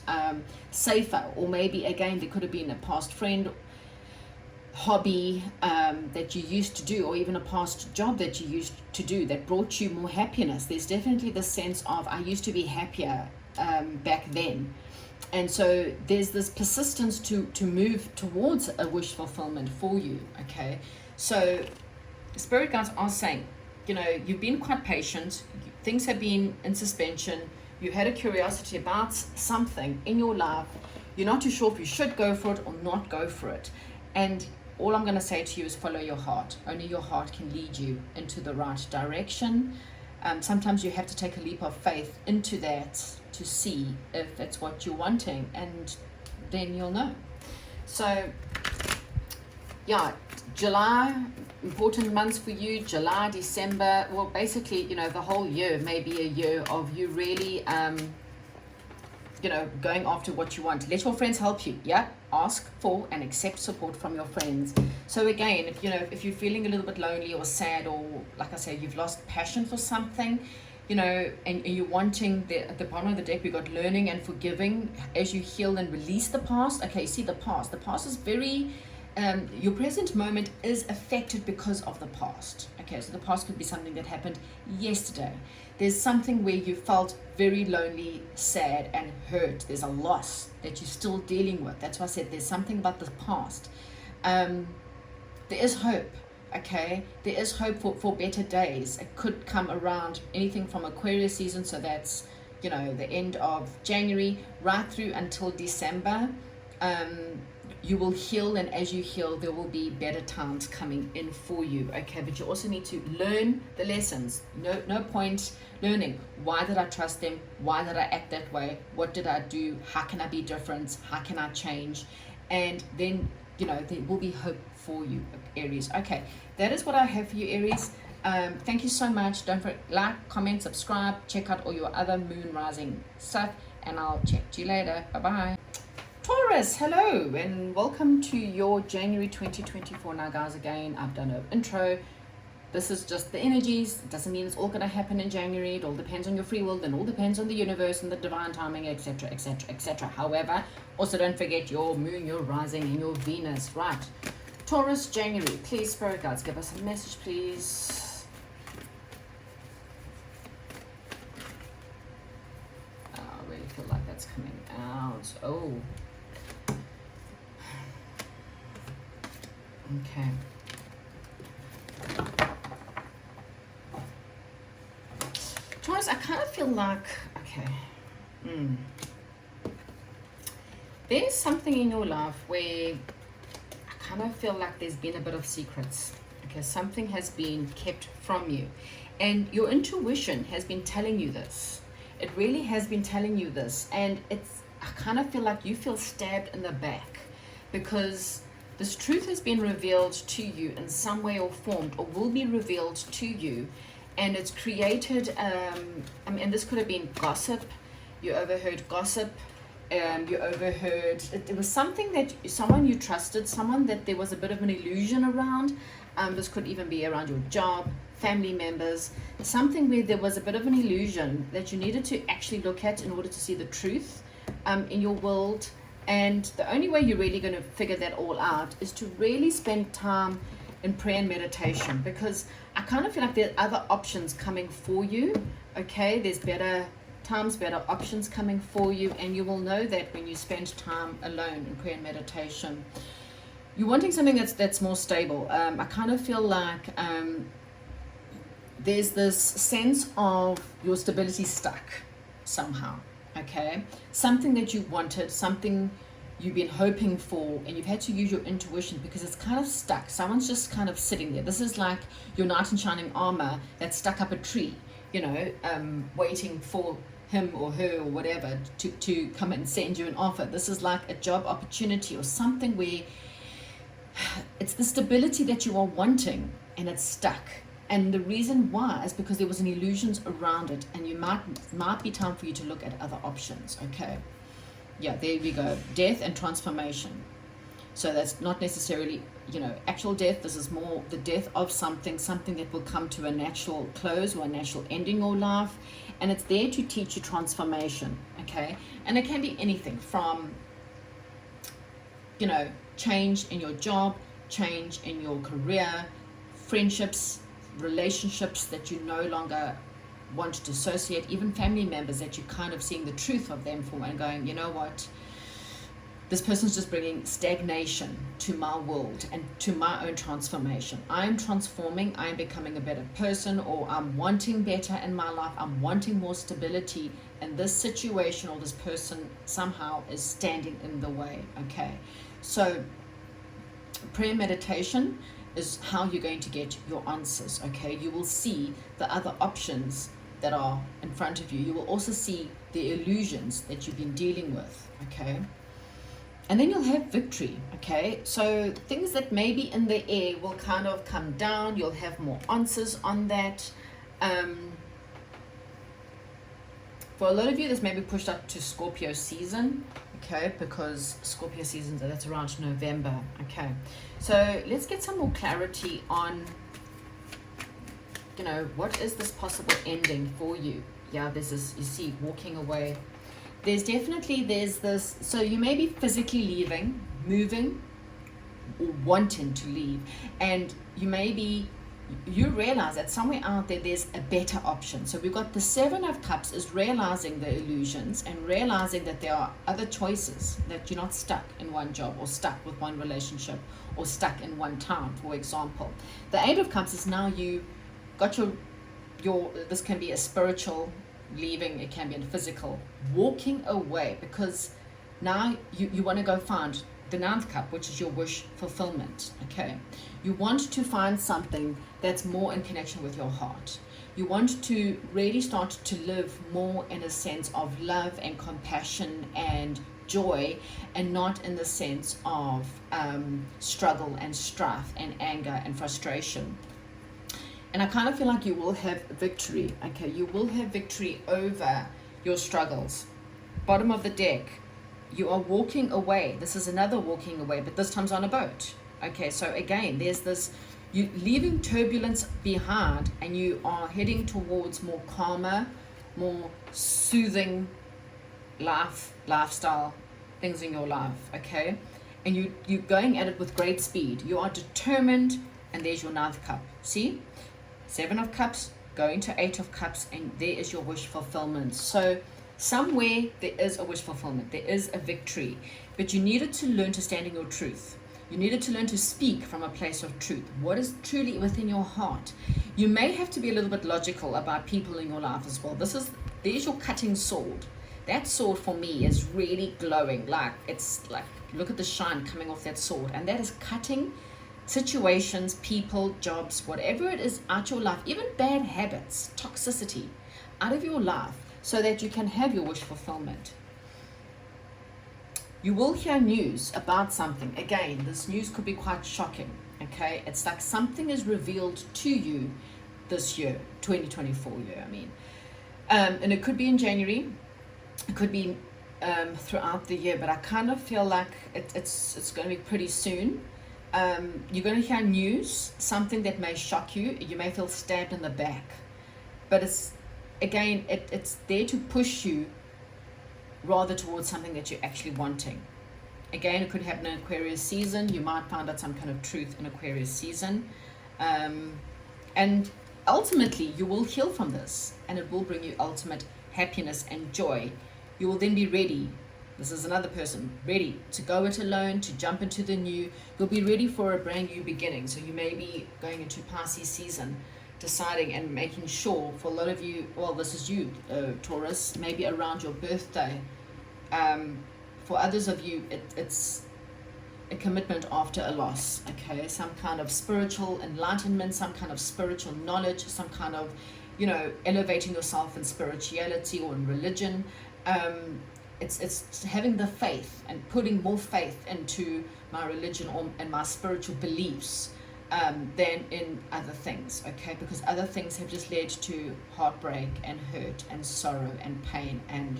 safer, or maybe again there could have been a past friend, hobby that you used to do, or even a past job that you used to do that brought you more happiness. There's definitely the sense of, I used to be happier back then. And so there's this persistence to move towards a wish fulfillment for you. Okay, so spirit guides are saying, you know, you've been quite patient, things have been in suspension, you had a curiosity about something in your life, you're not too sure if you should go for it or not go for it. And all I'm going to say to you is follow your heart. Only your heart can lead you into the right direction. Sometimes you have to take a leap of faith into that to see if that's what you're wanting, and then you'll know. So yeah, July, important months for you. July, December, well, basically, you know, the whole year may be a year of you really you know, going after what you want. Let your friends help you. Yeah, ask for and accept support from your friends. So again, if you know, if you're feeling a little bit lonely or sad, or like I said, you've lost passion for something, you know, and you're wanting at the bottom of the deck, we've got learning and forgiving as you heal and release the past. Okay, see, the past is very your present moment is affected because of the past. Okay, so the past could be something that happened yesterday. There's something where you felt very lonely, sad, and hurt. There's a loss that you're still dealing with. That's why I said there's something about the past. There is hope. Okay, there is hope for better days. It could come around anything from Aquarius season, so that's, you know, the end of January right through until December. You will heal, and as you heal, there will be better times coming in for you. Okay, but you also need to learn the lessons. No point learning, why did I trust them, why did I act that way, what did I do, how can I be different, how can I change? And then, you know, there will be hope for you, Aries. Okay, that is what I have for you, Aries. Thank you so much. Don't forget, like, comment, subscribe, check out all your other moon rising stuff, and I'll chat to you later. Bye bye. Taurus, hello and welcome to your January 2024. Now guys, again, I've done an intro. This is just the energies. It doesn't mean it's all going to happen in January. It all depends on your free will, and all depends on the universe and the divine timing, etc, etc, etc. However, also don't forget your moon, your rising, and your Venus. Right, Taurus, January, please, spirit guides, give us a message, please. I really feel like that's coming out. Oh, okay. Taurus, I kind of feel like, okay, there's something in your life where I kind of feel like there's been a bit of secrets. Okay, something has been kept from you, and your intuition has been telling you this. It really has been telling you this, and I kind of feel like you feel stabbed in the back, because this truth has been revealed to you in some way or form, or will be revealed to you, and it's created, I mean, this could have been gossip. You overheard gossip, you overheard, it was something that someone you trusted, someone that there was a bit of an illusion around. This could even be around your job, family members, something where there was a bit of an illusion that you needed to actually look at in order to see the truth in your world. And the only way you're really going to figure that all out is to really spend time in prayer and meditation, because I kind of feel like there are other options coming for you. Okay, there's better times, better options coming for you, and you will know that when you spend time alone in prayer and meditation. You're wanting something that's more stable. I kind of feel like there's this sense of your stability stuck somehow. Okay, something that you wanted, something you've been hoping for, and you've had to use your intuition because it's kind of stuck. Someone's just kind of sitting there. This is like your knight in shining armor that's stuck up a tree, you know, waiting for him or her or whatever to come and send you an offer. This is like a job opportunity or something where it's the stability that you are wanting and it's stuck. And the reason why is because there was an illusions around it, and you might be time for you to look at other options. Okay, yeah, there we go. Death and transformation. So that's not necessarily, you know, actual death. This is more the death of something that will come to a natural close or a natural ending or life. And it's there to teach you transformation, okay? And it can be anything from, you know, change in your job, change in your career, friendships, relationships that you no longer want to dissociate, even family members that you're kind of seeing the truth of them for and going, you know what? This person's just bringing stagnation to my world and to my own transformation. I'm transforming, I'm becoming a better person, or I'm wanting better in my life, I'm wanting more stability, and this situation or this person somehow is standing in the way, okay? So prayer meditation is how you're going to get your answers, okay? You will see the other options that are in front of you. You will also see the illusions that you've been dealing with, okay? And then you'll have victory, okay? So things that may be in the air will kind of come down. You'll have more answers on that. For a lot of you, this may be pushed up to Scorpio season, okay? Because Scorpio season, that's around November, okay? So let's get some more clarity on, you know, what is this possible ending for you? Yeah, this is, you see, walking away. There's this, so you may be physically leaving, moving, or wanting to leave, and you realize that somewhere out there there's a better option. So we've got the Seven of Cups is realizing the illusions and realizing that there are other choices, that you're not stuck in one job or stuck with one relationship or stuck in one town, for example. The Eight of Cups is now you got your this can be a spiritual leaving, it can be a physical walking away, because now you want to go find the Ninth Cup, which is your wish fulfillment, okay? You want to find something that's more in connection with your heart. You want to really start to live more in a sense of love and compassion and joy, and not in the sense of struggle and strife and anger and frustration. And I kind of feel like you will have victory, okay? You will have victory over your struggles. Bottom of the deck, you are walking away. This is another walking away, but this time's on a boat. Okay, so again, there's this, you leaving turbulence behind, and you are heading towards more calmer, more soothing lifestyle things in your life, okay? And you're going at it with great speed. You are determined, and there's your Ninth Cup. See? Seven of Cups going to Eight of Cups, and there is your wish fulfillment. So somewhere there is a wish fulfillment, there is a victory, but you needed to learn to stand in your truth. You needed to learn to speak from a place of truth. What is truly within your heart? You may have to be a little bit logical about people in your life as well. There's your cutting sword. That sword for me is really glowing. Like, it's like, look at the shine coming off that sword, and that is cutting situations, people, jobs, whatever it is out your life, even bad habits, toxicity out of your life, so that you can have your wish fulfillment. You will hear news about something. Again, this news could be quite shocking, okay? It's like something is revealed to you this year, 2024 year, I mean. And it could be in January, it could be throughout the year, but I kind of feel like it's going to be pretty soon. You're going to hear news, something that may shock you. You may feel stabbed in the back, but it's there to push you rather towards something that you're actually wanting. Again, it could happen in Aquarius season. You might find out some kind of truth in Aquarius season, and ultimately you will heal from this, and it will bring you ultimate happiness and joy. You will then be ready. This is another person ready to go it alone, to jump into the new. You'll be ready for a brand new beginning. So you may be going into Pisces season, deciding and making sure, for a lot of you, well, this is you, Taurus, maybe around your birthday. For others of you, it's a commitment after a loss, okay? Some kind of spiritual enlightenment, some kind of spiritual knowledge, some kind of, elevating yourself in spirituality or in religion. It's having the faith and putting more faith into my religion and my spiritual beliefs. than in other things, okay? Because other things have just led to heartbreak and hurt and sorrow and pain and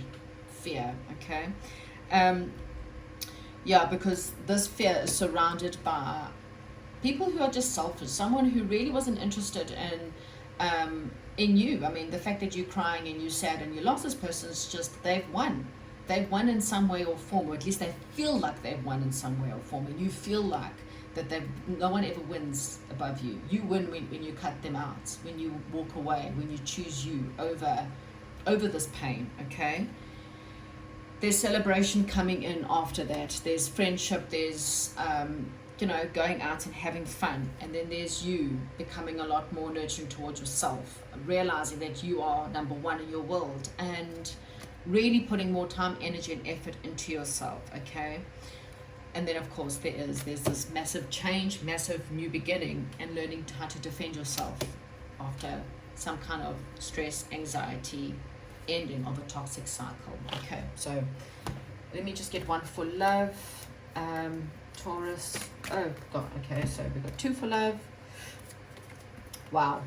fear, okay? Yeah, because this fear is surrounded by people who are just selfish, someone who really wasn't interested in you. I mean, the fact that you're crying and you're sad and you lost this person is just, they've won. They've won in some way or form, or at least they feel like they've won in some way or form, and you feel like that no one ever wins above you. You win when you cut them out, when you walk away, when you choose you over this pain, okay? There's celebration coming in after that. There's friendship, there's going out and having fun, and then there's you becoming a lot more nurturing towards yourself, realizing that you are number one in your world, and really putting more time, energy, and effort into yourself, okay? And then of course there's this massive change, massive new beginning, and learning how to defend yourself after some kind of stress, anxiety, ending of a toxic cycle. Okay, so let me just get one for love. Taurus. Oh god, okay, so we've got 2 for love. Wow.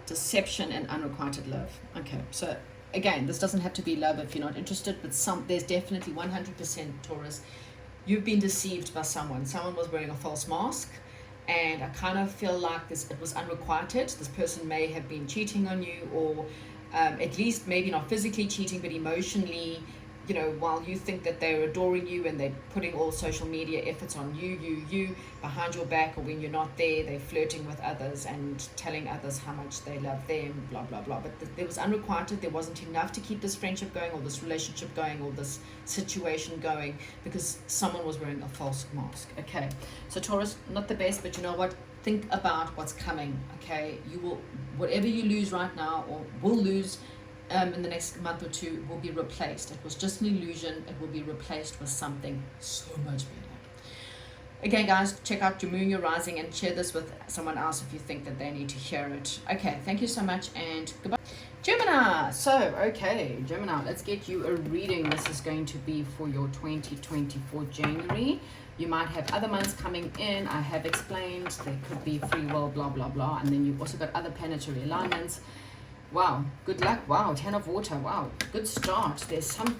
Deception and unrequited love. Okay, so again, this doesn't have to be love if you're not interested, but there's definitely 100% Taurus. You've been deceived by someone. Someone was wearing a false mask, and I kind of feel like it was unrequited. This person may have been cheating on you, or at least maybe not physically cheating, but emotionally, while you think that they're adoring you and they're putting all social media efforts on you behind your back, or when you're not there, they're flirting with others and telling others how much they love them, blah, blah, blah. But there was unrequited. There wasn't enough to keep this friendship going, or this relationship going, or this situation going, because someone was wearing a false mask. Okay, so Taurus, not the best, but you know what? Think about what's coming, okay? You will, whatever you lose right now, or will lose in the next month or 2, will be replaced. It was just an illusion. It will be replaced with something so much better. Again, guys, check out your moon, your rising, and share this with someone else if you think that they need to hear it. Okay, thank you so much, and goodbye. Gemini. So, okay, Gemini, let's get you a reading. This is going to be for your 2024 January. You might have other months coming in. I have explained there could be free will, blah, blah, blah. And then you've also got other planetary alignments. Wow, good luck. Wow, 10 of water. Wow, good start.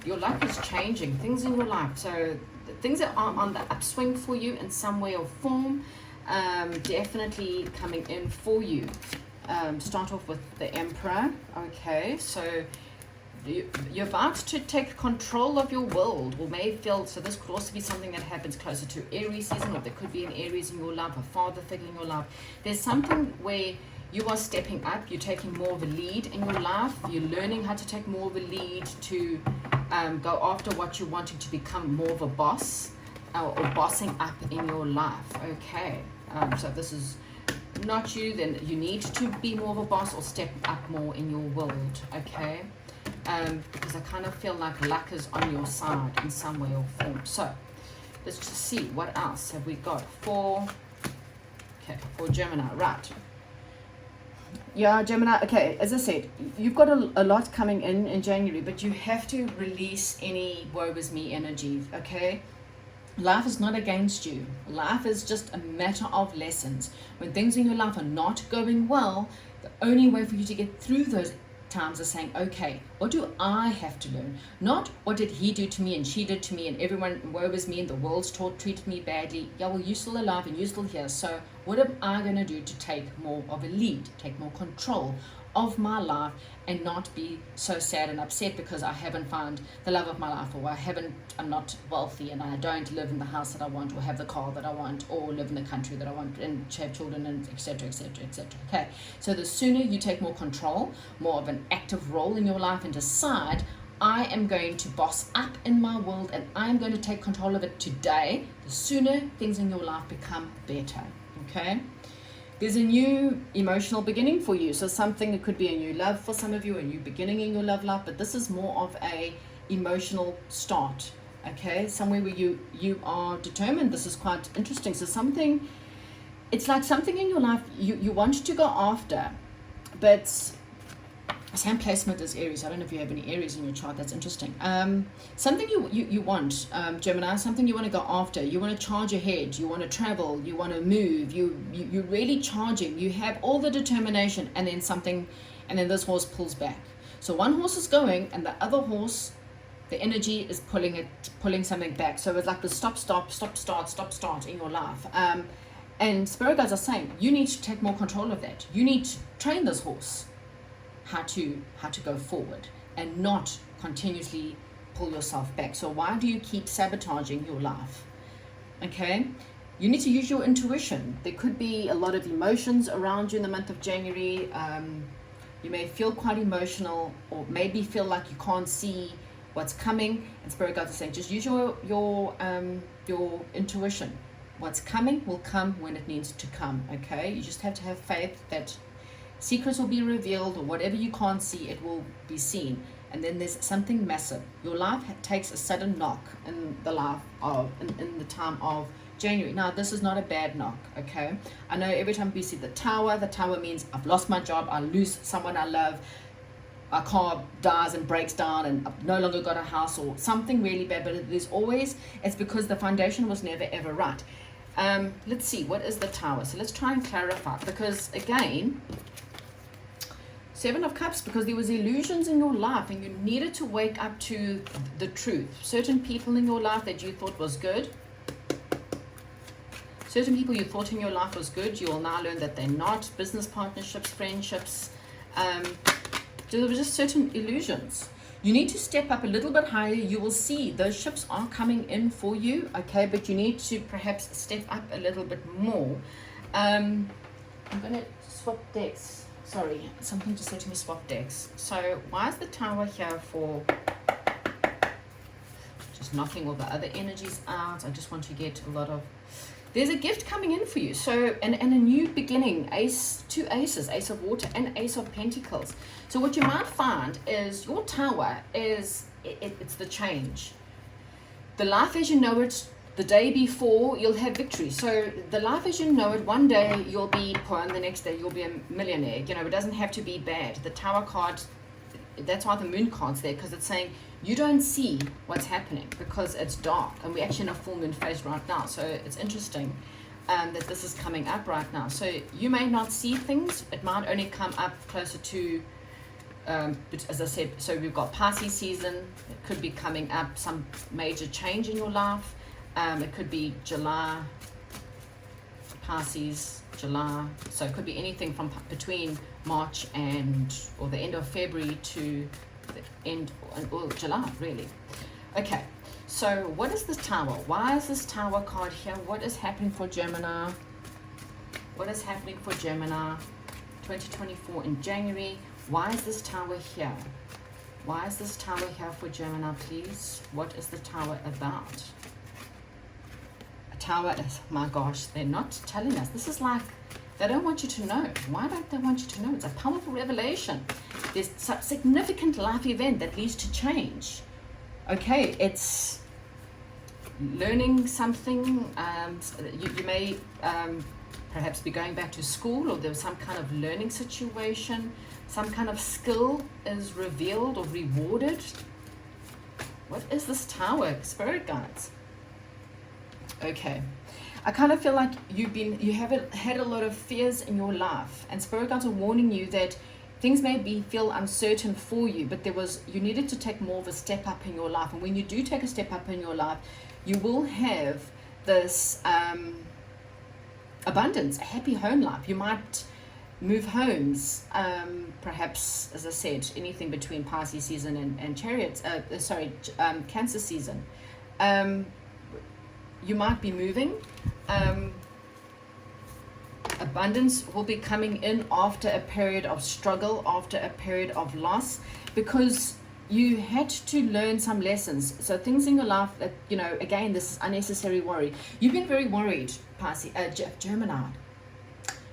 Your life is changing. Things in your life. So things are on the upswing for you in some way or form. Definitely coming in for you. Start off with the Emperor. Okay, so you're about to take control of your world, or may feel, so this could also be something that happens closer to Aries season, or there could be an Aries in your life, a father figure in your life. There's something where you are stepping up, you're taking more of a lead in your life, you're learning how to take more of a lead to go after what you're wanting to become more of a boss, or bossing up in your life. Okay, so this is not you, then you need to be more of a boss or step up more in your world, okay? Because I kind of feel like luck is on your side in some way or form. So let's just see what else have we got for Gemini. Right, yeah, Gemini. Okay, as I said, you've got a lot coming in January, but you have to release any woe is me energy, okay? Life is not against you. Life is just a matter of lessons. When things in your life are not going well, the only way for you to get through those times are saying, okay, what do I have to learn? Not what did he do to me and she did to me and everyone, woe is me and the world's treated me badly. Yeah, well, you're still alive and you're still here. So what am I going to do to take more of a lead, take more control of my life, and not be so sad and upset because I haven't found the love of my life, or I'm not wealthy and I don't live in the house that I want, or have the car that I want, or live in the country that I want, and have children, and etc, etc, etc. Okay, so the sooner you take more control, more of an active role in your life, and decide, I am going to boss up in my world and I'm going to take control of it today, the sooner things in your life become better. Okay, there's a new emotional beginning for you. So something, it could be a new love for some of you, a new beginning in your love life, but this is more of a emotional start. Okay, somewhere where you are determined. This is quite interesting. So something, it's like something in your life you want to go after, but Same placement as Aries. I don't know if you have any Aries in your chart. That's interesting. Something you want, Gemini, something you want to go after. You want to charge ahead. You want to travel. You want to move. You're really charging. You have all the determination, and then something, and then this horse pulls back. So one horse is going, and the other horse, the energy is pulling something back. So it's like the stop, start in your life. And spirit guides are saying you need to take more control of that. You need to train this horse how to go forward and not continuously pull yourself back. So why do you keep sabotaging your life? Okay, you need to use your intuition. There could be a lot of emotions around you in the month of January. You may feel quite emotional, or maybe feel like you can't see what's coming, and spirit guides are saying just use your intuition. What's coming will come when it needs to come. Okay, you just have to have faith that secrets will be revealed, or whatever you can't see, it will be seen. And then there's something massive. Your life takes a sudden knock in the in the time of January. Now, this is not a bad knock, okay? I know every time we see the tower means I've lost my job, I lose someone I love, our car dies and breaks down, and I've no longer got a house, or something really bad. But there's always, it's because the foundation was never ever right. Let's see, what is the tower? So let's try and clarify, because again, Seven of Cups, because there was illusions in your life and you needed to wake up to the truth. Certain people in your life that you thought was good, certain people you thought in your life was good, you will now learn that they're not. Business partnerships, friendships, there were just certain illusions. You need to step up a little bit higher. You will see those ships are coming in for you, okay, but you need to perhaps step up a little bit more. I'm going to swap decks. Sorry, something just said to me swap decks. So why is the tower here for? Just knocking all the other energies out. I just want to get a lot of, there's a gift coming in for you. So, and a new beginning. Two aces, Ace of Water and Ace of Pentacles. So what you might find is your tower is, it's the change. The life as you know it, the day before, you'll have victory. So the life as you know it, one day you'll be poor and the next day you'll be a millionaire. You know, it doesn't have to be bad. The tower card, that's why the moon card's there, because it's saying you don't see what's happening because it's dark. And we're actually in a full moon phase right now. So it's interesting that this is coming up right now. So you may not see things. It might only come up closer to, but as I said, so we've got Pisces season. It could be coming up, some major change in your life. It could be July, Pisces, July. So it could be anything from between March or the end of February to the end or July, really. Okay, so what is this tower? Why is this tower card here? What is happening for Gemini? What is happening for Gemini 2024 in January? Why is this tower here? Why is this tower here for Gemini, please? What is the tower about? Tower is, my gosh, they're not telling us. This is like, they don't want you to know. Why don't they want you to know? It's a powerful revelation. There's such significant life event that leads to change. Okay, it's learning something. You may perhaps be going back to school, or there's some kind of learning situation. Some kind of skill is revealed or rewarded. What is this tower, spirit guides? Okay, I kind of feel like you haven't had a lot of fears in your life, and spirit guides are warning you that things may feel uncertain for you, but you needed to take more of a step up in your life. And when you do take a step up in your life, you will have this abundance, a happy home life. You might move homes, perhaps, as I said, anything between Pisces season and Cancer season. You might be moving. Abundance will be coming in after a period of struggle, after a period of loss, because you had to learn some lessons. So things in your life that, again, this is unnecessary worry. You've been very worried, Pisces, Gemini.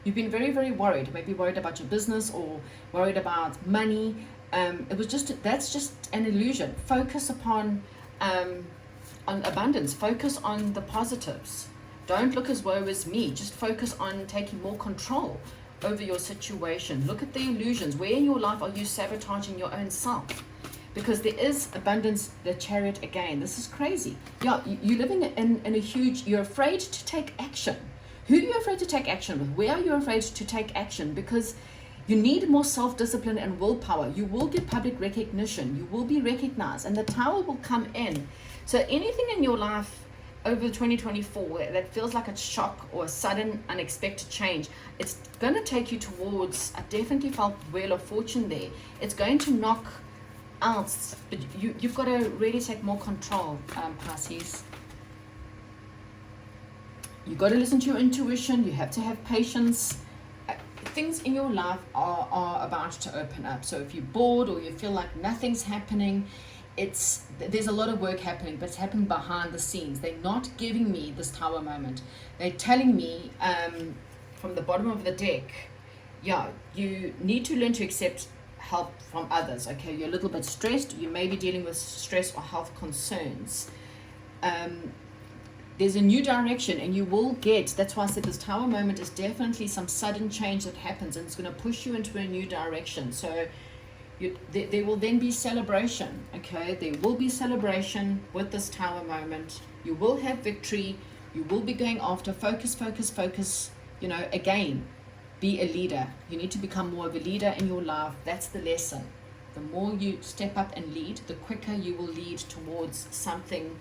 You've been very, very worried. Maybe worried about your business or worried about money. That's just an illusion. Focus upon abundance. Focus on the positives. Don't look as woe as me. Just focus on taking more control over your situation. Look at the illusions. Where in your life are you sabotaging your own self? Because there is abundance, the Chariot again. This is crazy. Yeah, you're living in a huge, you're afraid to take action. Who are you afraid to take action with? Where are you afraid to take action? Because you need more self-discipline and willpower. You will get public recognition. You will be recognized, and the Tower will come in. So anything in your life over 2024 that feels like a shock or a sudden unexpected change, it's going to take you towards, I definitely felt Wheel of Fortune there. It's going to knock out, but you've got to really take more control, Pisces. You've got to listen to your intuition. You have to have patience. Things in your life are about to open up. So if you're bored or you feel like nothing's happening, there's a lot of work happening, but it's happening behind the scenes. They're not giving me this Tower moment. They're telling me from the bottom of the deck, yeah, you need to learn to accept help from others. Okay, you're a little bit stressed. You may be dealing with stress or health concerns. There's a new direction, and you will get, that's why I said this Tower moment is definitely some sudden change that happens, and it's going to push you into a new direction. So there will then be celebration. Okay, there will be celebration with this Tower moment. You will have victory. You will be going after, focus, you know, again, be a leader. You need to become more of a leader in your life. That's the lesson. The more you step up and lead, the quicker you will lead towards something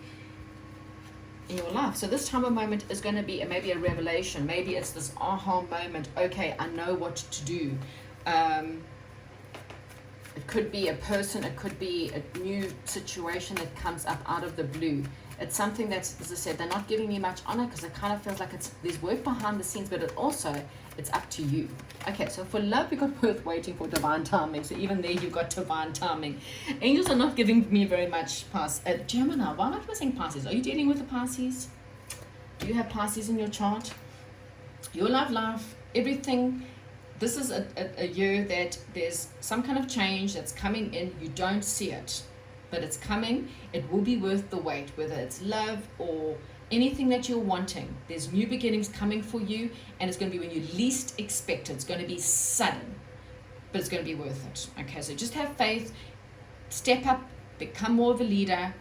in your life. So this Tower moment is going to be maybe a revelation. Maybe it's this aha moment. Okay, I know what to do. It could be a person. It could be a new situation that comes up out of the blue. It's something that's, as I said, they're not giving me much on it because it kind of feels like there's work behind the scenes, but it's up to you. Okay, so for love, you got worth waiting for, divine timing. So even there, you got divine timing. Angels are not giving me very much. Gemini, why am I saying Pisces? Are you dealing with the Pisces? Do you have Pisces in your chart? Your love life, everything. This is a year that there's some kind of change that's coming in. You don't see it, but it's coming. It will be worth the wait, whether it's love or anything that you're wanting. There's new beginnings coming for you, and it's going to be when you least expect it. It's going to be sudden, but it's going to be worth it. Okay, so just have faith, step up, become more of a leader,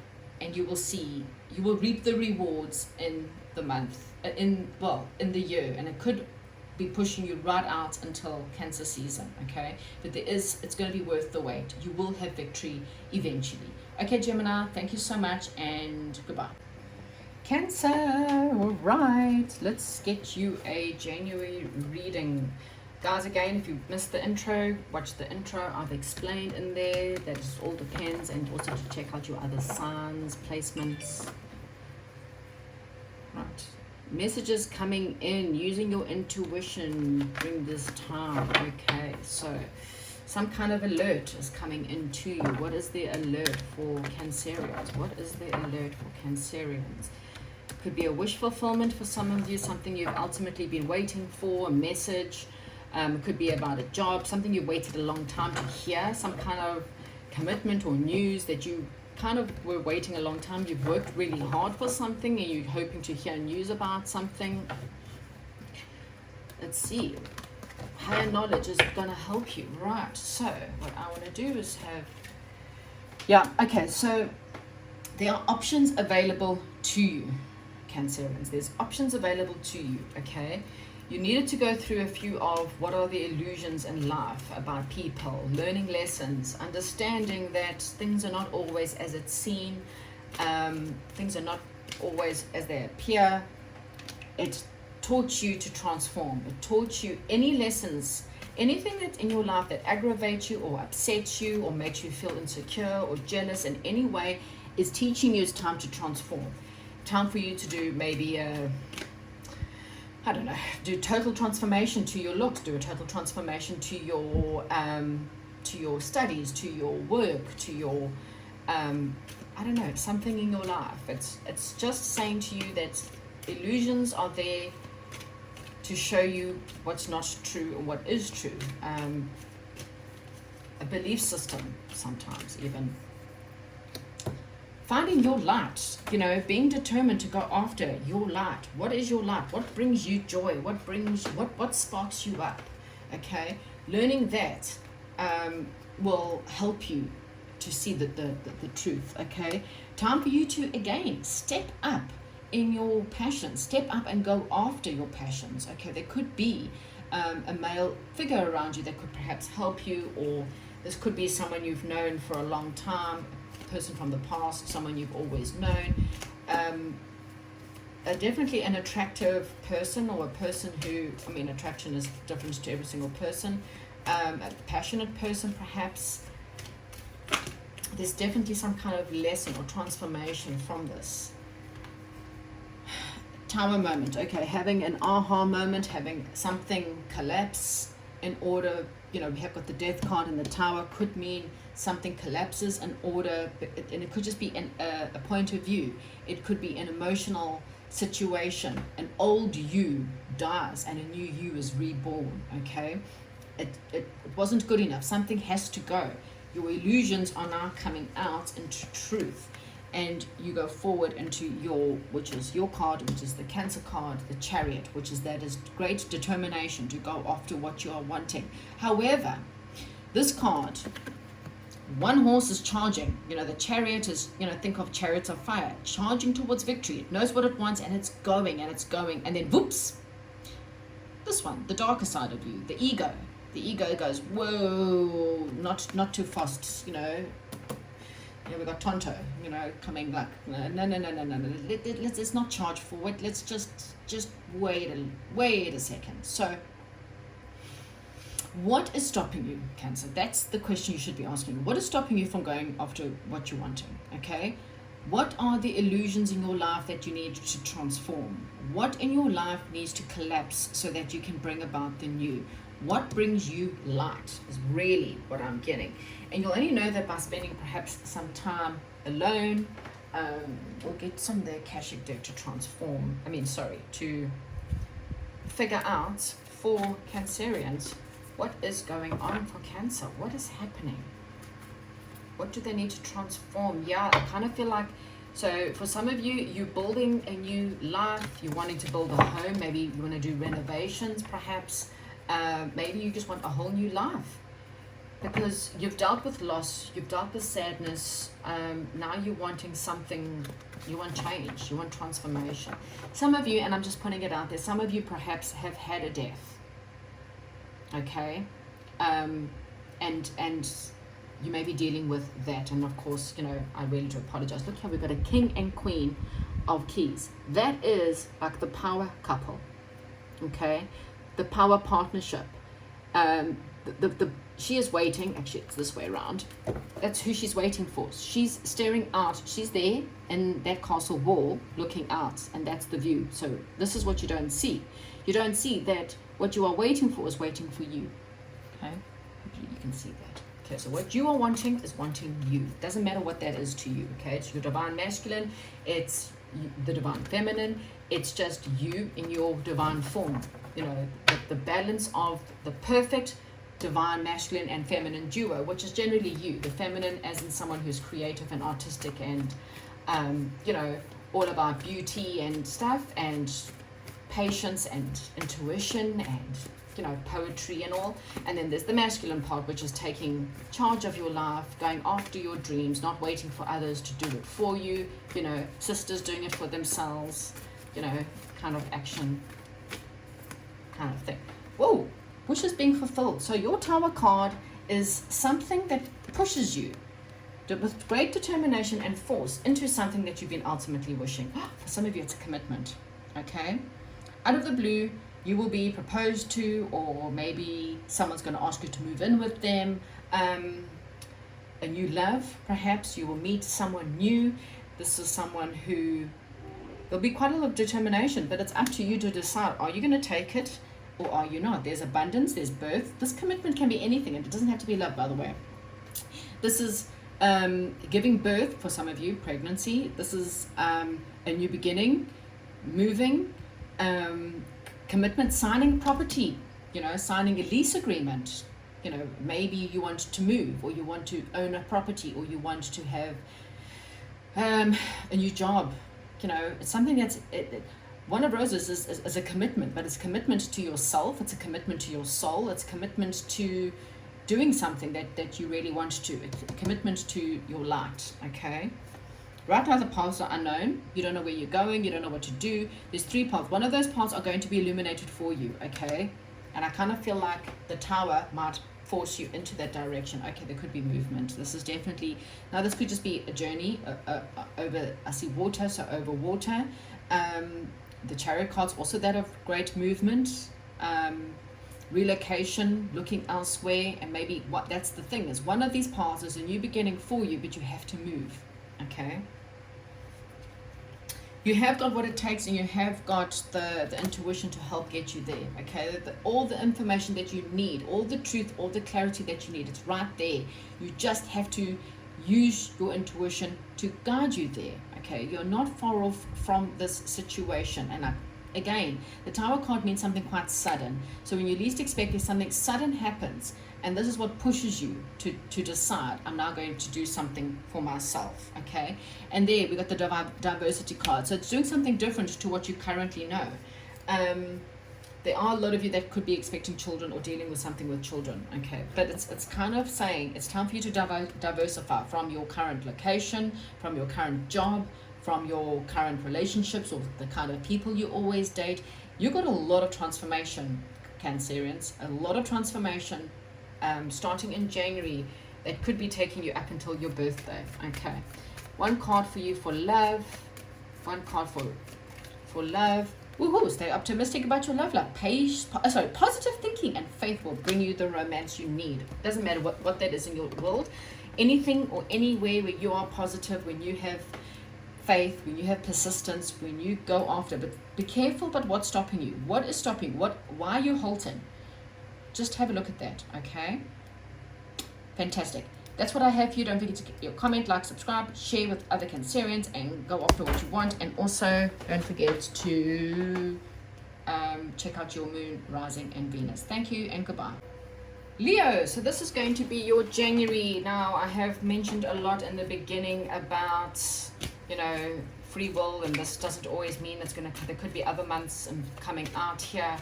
and you will see, you will reap the rewards in the month, in the year, and it could be pushing you right out until Cancer season. Okay, but it's going to be worth the wait. You will have victory eventually. Okay, Gemini, thank you so much, and goodbye. Cancer, all right, let's get you a January reading. Guys, again, if you missed the intro, watch the intro. I've explained in there that it all depends, and also to check out your other signs, placements. Right, messages coming in, using your intuition during this time. Okay, so some kind of alert is coming into you. What is the alert for Cancerians? What is the alert for Cancerians? Could be a wish fulfillment for some of you, something you've ultimately been waiting for, a message. It could be about a job, something you waited a long time to hear, some kind of commitment or news that you kind of were waiting a long time. You've worked really hard for something and you're hoping to hear news about something. Let's see. Higher knowledge is going to help you. Right, so what I want to do is okay, so there are options available to you, Cancerians. There's options available to you, okay? You needed to go through a few of what are the illusions in life about people, learning lessons, understanding that things are not always as it's seen, things are not always as they appear. It taught you to transform. It taught you any lessons, anything that's in your life that aggravates you or upsets you or makes you feel insecure or jealous in any way is teaching you it's time to transform. Time for you to do maybe do total transformation to your looks, do a total transformation to your studies, to your work, to your something in your life. It's just saying to you that illusions are there to show you what's not true or what is true. A belief system sometimes even. Finding your light, being determined to go after your light. What is your light? What brings you joy? What sparks you up? Okay, learning that will help you to see the truth. Okay, time for you to again step up in your passions, step up and go after your passions. Okay, there could be a male figure around you that could perhaps help you, or this could be someone you've known for a long time, a person from the past, someone you've always known, definitely an attractive person, or a person who, I mean, attraction is different to every single person, a passionate person perhaps. There's definitely some kind of lesson or transformation from this. Tower moment, okay, having an aha moment, having something collapse in order, you know, we have got the death card, and the tower could mean something collapses in order, and it could just be a point of view. It could be an emotional situation. An old you dies and a new you is reborn. Okay, it wasn't good enough. Something has to go. Your illusions are now coming out into truth, and you go forward into your, which is your card, which is the Cancer card, the Chariot, which is that is great determination to go after what you are wanting. However, this card, one horse is charging, you know, the Chariot is, you know, think of chariots of fire, charging towards victory. It knows what it wants, and it's going, and then whoops, this one, the darker side of you, the ego goes, whoa, not too fast, you know. We got Tonto, you know, coming like, no, let's not charge forward, let's just wait a second. So what is stopping you, Cancer? That's the question you should be asking. What is stopping you from going after what you're wanting? Okay, what are the illusions in your life that you need to transform? What in your life needs to collapse so that you can bring about the new? What brings you light is really what I'm getting. And you'll only know that by spending perhaps some time alone, or get some of the Akashic deck to to figure out for Cancerians, what is going on for Cancer? What is happening? What do they need to transform? Yeah, I kind of feel like, so for some of you, you're building a new life, you're wanting to build a home, maybe you want to do renovations perhaps, maybe you just want a whole new life. Because you've dealt with loss, you've dealt with sadness, now you're wanting something, you want change, you want transformation. Some of you, and I'm just putting it out there, some of you perhaps have had a death, okay? And you may be dealing with that, and of course, you know, I really do apologize. Look here, we've got a King and Queen of Keys. That is like the power couple, okay? The power partnership. She is waiting, actually it's this way around, that's who she's waiting for. She's staring out, she's there in that castle wall looking out, and that's the view. So this is what you don't see. You don't see that what you are waiting for is waiting for you. Okay, hopefully you can see that. Okay, so what you are wanting is wanting you. Doesn't matter what that is to you. Okay, it's your divine masculine, it's the divine feminine, it's just you in your divine form. You know, the balance of the perfect divine masculine and feminine duo, which is generally you, the feminine as in someone who's creative and artistic and you know, all about beauty and stuff, and patience and intuition and, you know, poetry and all. And then there's the masculine part, which is taking charge of your life, going after your dreams, not waiting for others to do it for you, you know, sisters doing it for themselves, you know, kind of action kind of thing. Whoa, wishes being fulfilled. So your Tower card is something that pushes you with great determination and force into something that you've been ultimately wishing. For some of you, it's a commitment, okay? Out of the blue, you will be proposed to, or maybe someone's going to ask you to move in with them. A new love, perhaps. You will meet someone new. This is someone who, there'll be quite a lot of determination, but it's up to you to decide, are you going to take it or are you not? There's abundance, there's birth. This commitment can be anything, and it doesn't have to be love, by the way. This is giving birth for some of you, pregnancy. This is a new beginning, moving, commitment, signing property, you know, signing a lease agreement. You know, maybe you want to move, or you want to own a property, or you want to have a new job. You know, it's something that's One of Roses is a commitment, but it's a commitment to yourself, it's a commitment to your soul, it's a commitment to doing something that you really want to, it's a commitment to your light, okay? Right now the paths are unknown. You don't know where you're going, you don't know what to do. There's 3 paths. One of those paths are going to be illuminated for you, okay? And I kind of feel like the Tower might force you into that direction. Okay, there could be movement. This is definitely, now this could just be a journey over, I see water, so over water. The Chariot card's also that of great movement, relocation, looking elsewhere, and maybe what that's the thing is one of these paths is a new beginning for you, but you have to move. Okay, you have got what it takes, and you have got the intuition to help get you there. Okay, all the information that you need, all the truth, all the clarity that you need, it's right there. You just have to use your intuition to guide you there. Okay, you're not far off from this situation. And again, the Tower card means something quite sudden. So when you least expect it, something sudden happens, and this is what pushes you to decide, I'm now going to do something for myself. Okay, and there we got the diversity card. So it's doing something different to what you currently know. There are a lot of you that could be expecting children or dealing with something with children, okay? But it's kind of saying it's time for you to diversify from your current location, from your current job, from your current relationships, or the kind of people you always date. You got a lot of transformation, Cancerians, a lot of transformation starting in January that could be taking you up until your birthday, okay? One card for you for love, one card for love. Woohoo, stay optimistic about your love life. Positive thinking and faith will bring you the romance you need. Doesn't matter what that is in your world. Anything or anywhere where you are positive, when you have faith, when you have persistence, when you go after. But be careful about what's stopping you. What is stopping? Why are you halting? Just have a look at that, okay? Fantastic. That's what I have for you. Don't forget to give your comment, like, subscribe, share with other Cancerians, and go after what you want. And also, don't forget to check out your moon, rising, and Venus. Thank you, and goodbye. Leo, so this is going to be your January. Now, I have mentioned a lot in the beginning about, free will, and this doesn't always mean it's going to, there could be other months coming out here.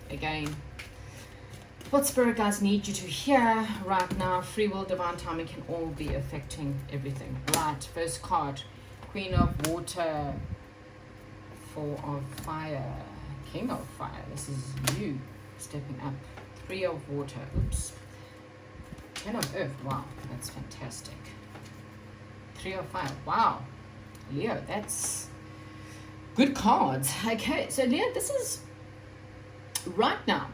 Again, what spirit guides need you to hear right now, free will, divine timing can all be affecting everything. Right, first card, Queen of Water, Four of Fire, King of Fire. This is you stepping up. 3 of Water, oops. 10 of Earth, wow, that's fantastic. 3 of Fire, wow. Leo, that's good cards. Okay, so Leo, this is right now.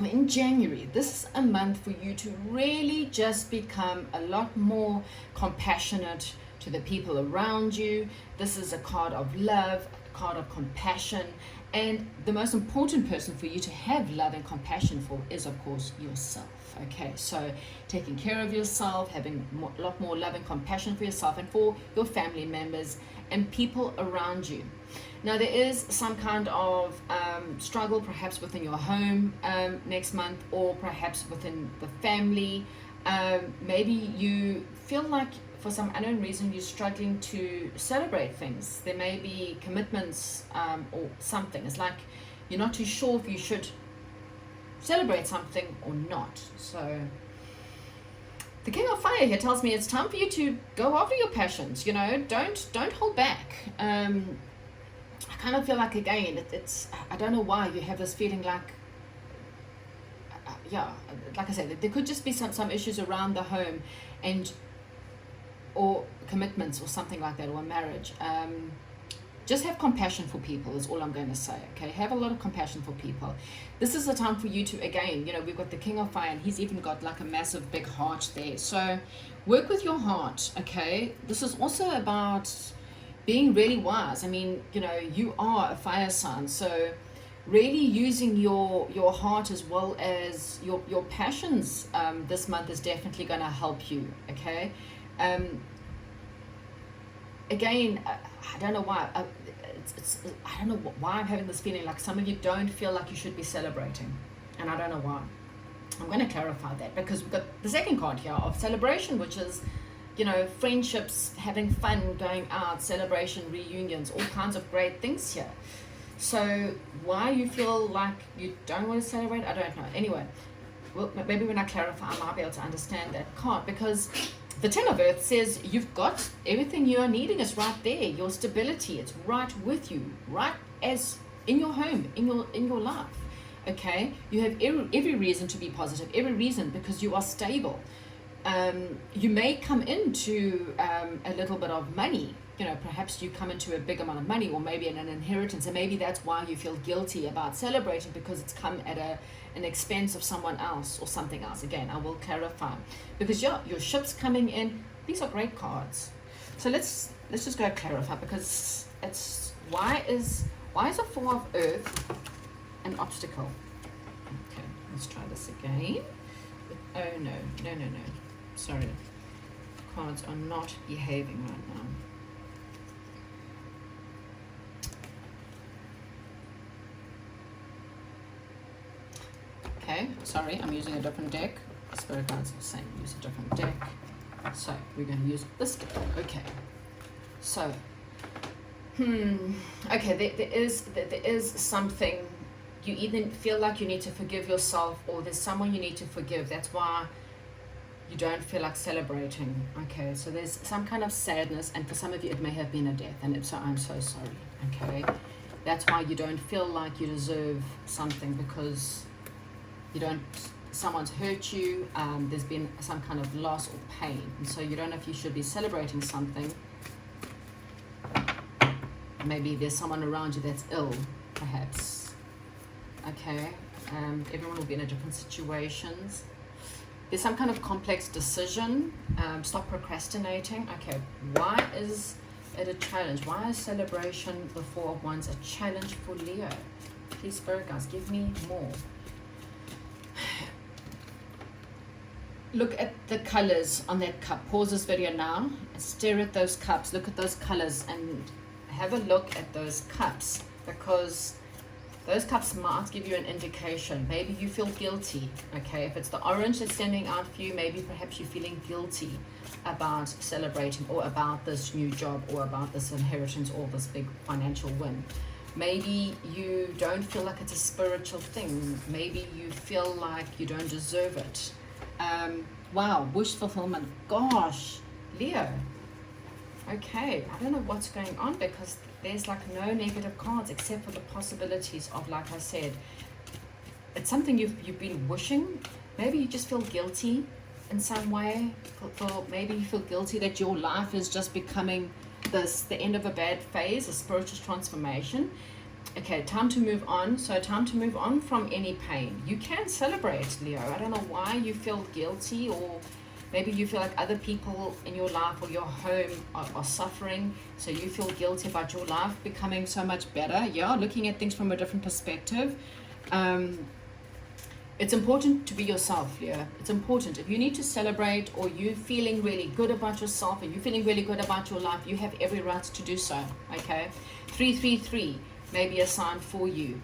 In January, this is a month for you to really just become a lot more compassionate to the people around you. This is a card of love, a card of compassion, and the most important person for you to have love and compassion for is, of course, yourself. Okay, so taking care of yourself, having a lot more love and compassion for yourself and for your family members and people around you. Now, there is some kind of struggle perhaps within your home next month, or perhaps within the family. Maybe you feel like for some unknown reason you're struggling to celebrate things. There may be commitments or something. It's like you're not too sure if you should celebrate something or not. So the King of Fire here tells me it's time for you to go after your passions. Don't hold back. I kind of feel like, again, it's I don't know why you have this feeling like, like I said, there could just be some issues around the home or commitments or something like that, or a marriage. Just have compassion for people is all I'm going to say, okay? Have a lot of compassion for people. This is a time for you to, again, we've got the King of Fire, and he's even got like a massive big heart there. So work with your heart, okay? This is also about being really wise. I mean, you are a fire sign, so really using your heart as well as your passions this month is definitely going to help you, okay? Again, I don't know why. I don't know why I'm having this feeling like some of you don't feel like you should be celebrating, and I don't know why. I'm going to clarify that, because we've got the second card here of celebration, which is you know, friendships, having fun, going out, celebration, reunions, all kinds of great things here. So why you feel like you don't want to celebrate, I don't know. Anyway, well, maybe when I clarify, I might be able to understand that card, because the Ten of Earth says you've got everything you are needing is right there. Your stability, it's right with you, right as in your home, in your life. Okay, you have every reason to be positive, every reason, because you are stable. You may come into a little bit of money. You know, perhaps you come into a big amount of money, or maybe an inheritance, and maybe that's why you feel guilty about celebrating, because it's come at an expense of someone else or something else. Again, I will clarify, because your ship's coming in. These are great cards. So let's just go clarify, because it's why is a Four of Earth an obstacle? Okay, let's try this again. Oh no. Sorry, cards are not behaving right now. Okay, sorry, I'm using a different deck. Spirit guides are saying use a different deck. So we're going to use this deck. Okay, so okay, there is something. You either feel like you need to forgive yourself, or there's someone you need to forgive. That's why you don't feel like celebrating. Okay, so there's some kind of sadness, and for some of you it may have been a death, and if so, I'm so sorry. Okay, that's why you don't feel like you deserve something, because you don't, someone's hurt you, there's been some kind of loss or pain, and so you don't know if you should be celebrating something. Maybe there's someone around you that's ill, perhaps. Okay, everyone will be in a different situations. There's some kind of complex decision. Stop procrastinating. Okay, why is it a challenge? Why is celebration the Four of Wands a challenge for Leo? Please, Spirit guys, give me more. Look at the colors on that cup. Pause this video now and stare at those cups. Look at those colors and have a look at those cups, because those cups might give you an indication. Maybe you feel guilty. Okay, if it's the orange that's standing out for you, maybe perhaps you're feeling guilty about celebrating, or about this new job, or about this inheritance, or this big financial win. Maybe you don't feel like it's a spiritual thing. Maybe you feel like you don't deserve it. Wow, wish fulfillment. Gosh, Leo. Okay, I don't know what's going on, because there's like no negative cards except for the possibilities of, like I said, it's something you've been wishing. Maybe you just feel guilty in some way. Maybe you feel guilty that your life is just becoming the end of a bad phase, a spiritual transformation. Okay, time to move on. So time to move on from any pain. You can celebrate, Leo. I don't know why you feel guilty, or maybe you feel like other people in your life or your home are suffering, so you feel guilty about your life becoming so much better. Yeah, looking at things from a different perspective. It's important to be yourself, Leo. It's important. If you need to celebrate, or you're feeling really good about yourself, and you're feeling really good about your life, you have every right to do so. Okay, 333 may be a sign for you.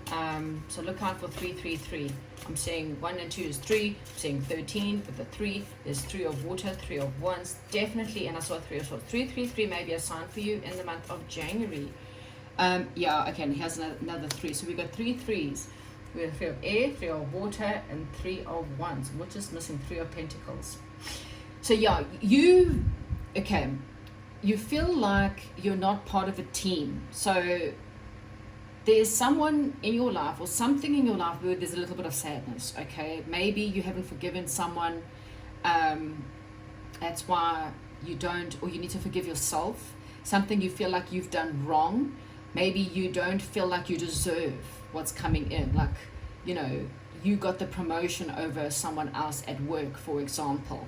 So look out for 333. I'm saying 1 and 2 is 3. I'm saying 13 with the 3. There's 3 of water, 3 of wands, definitely. And I saw 3 of swords. 333 may be a sign for you in the month of January. Yeah, okay, and here's another 3. So we got 3 threes. We have 3 of air, 3 of water, and 3 of wands, which is missing 3 of pentacles. So yeah, you feel like you're not part of a team. So there's someone in your life, or something in your life, where there's a little bit of sadness. Okay, maybe you haven't forgiven someone. That's why you don't, or you need to forgive yourself. Something you feel like you've done wrong. Maybe you don't feel like you deserve what's coming in. Like, you know, you got the promotion over someone else at work, for example,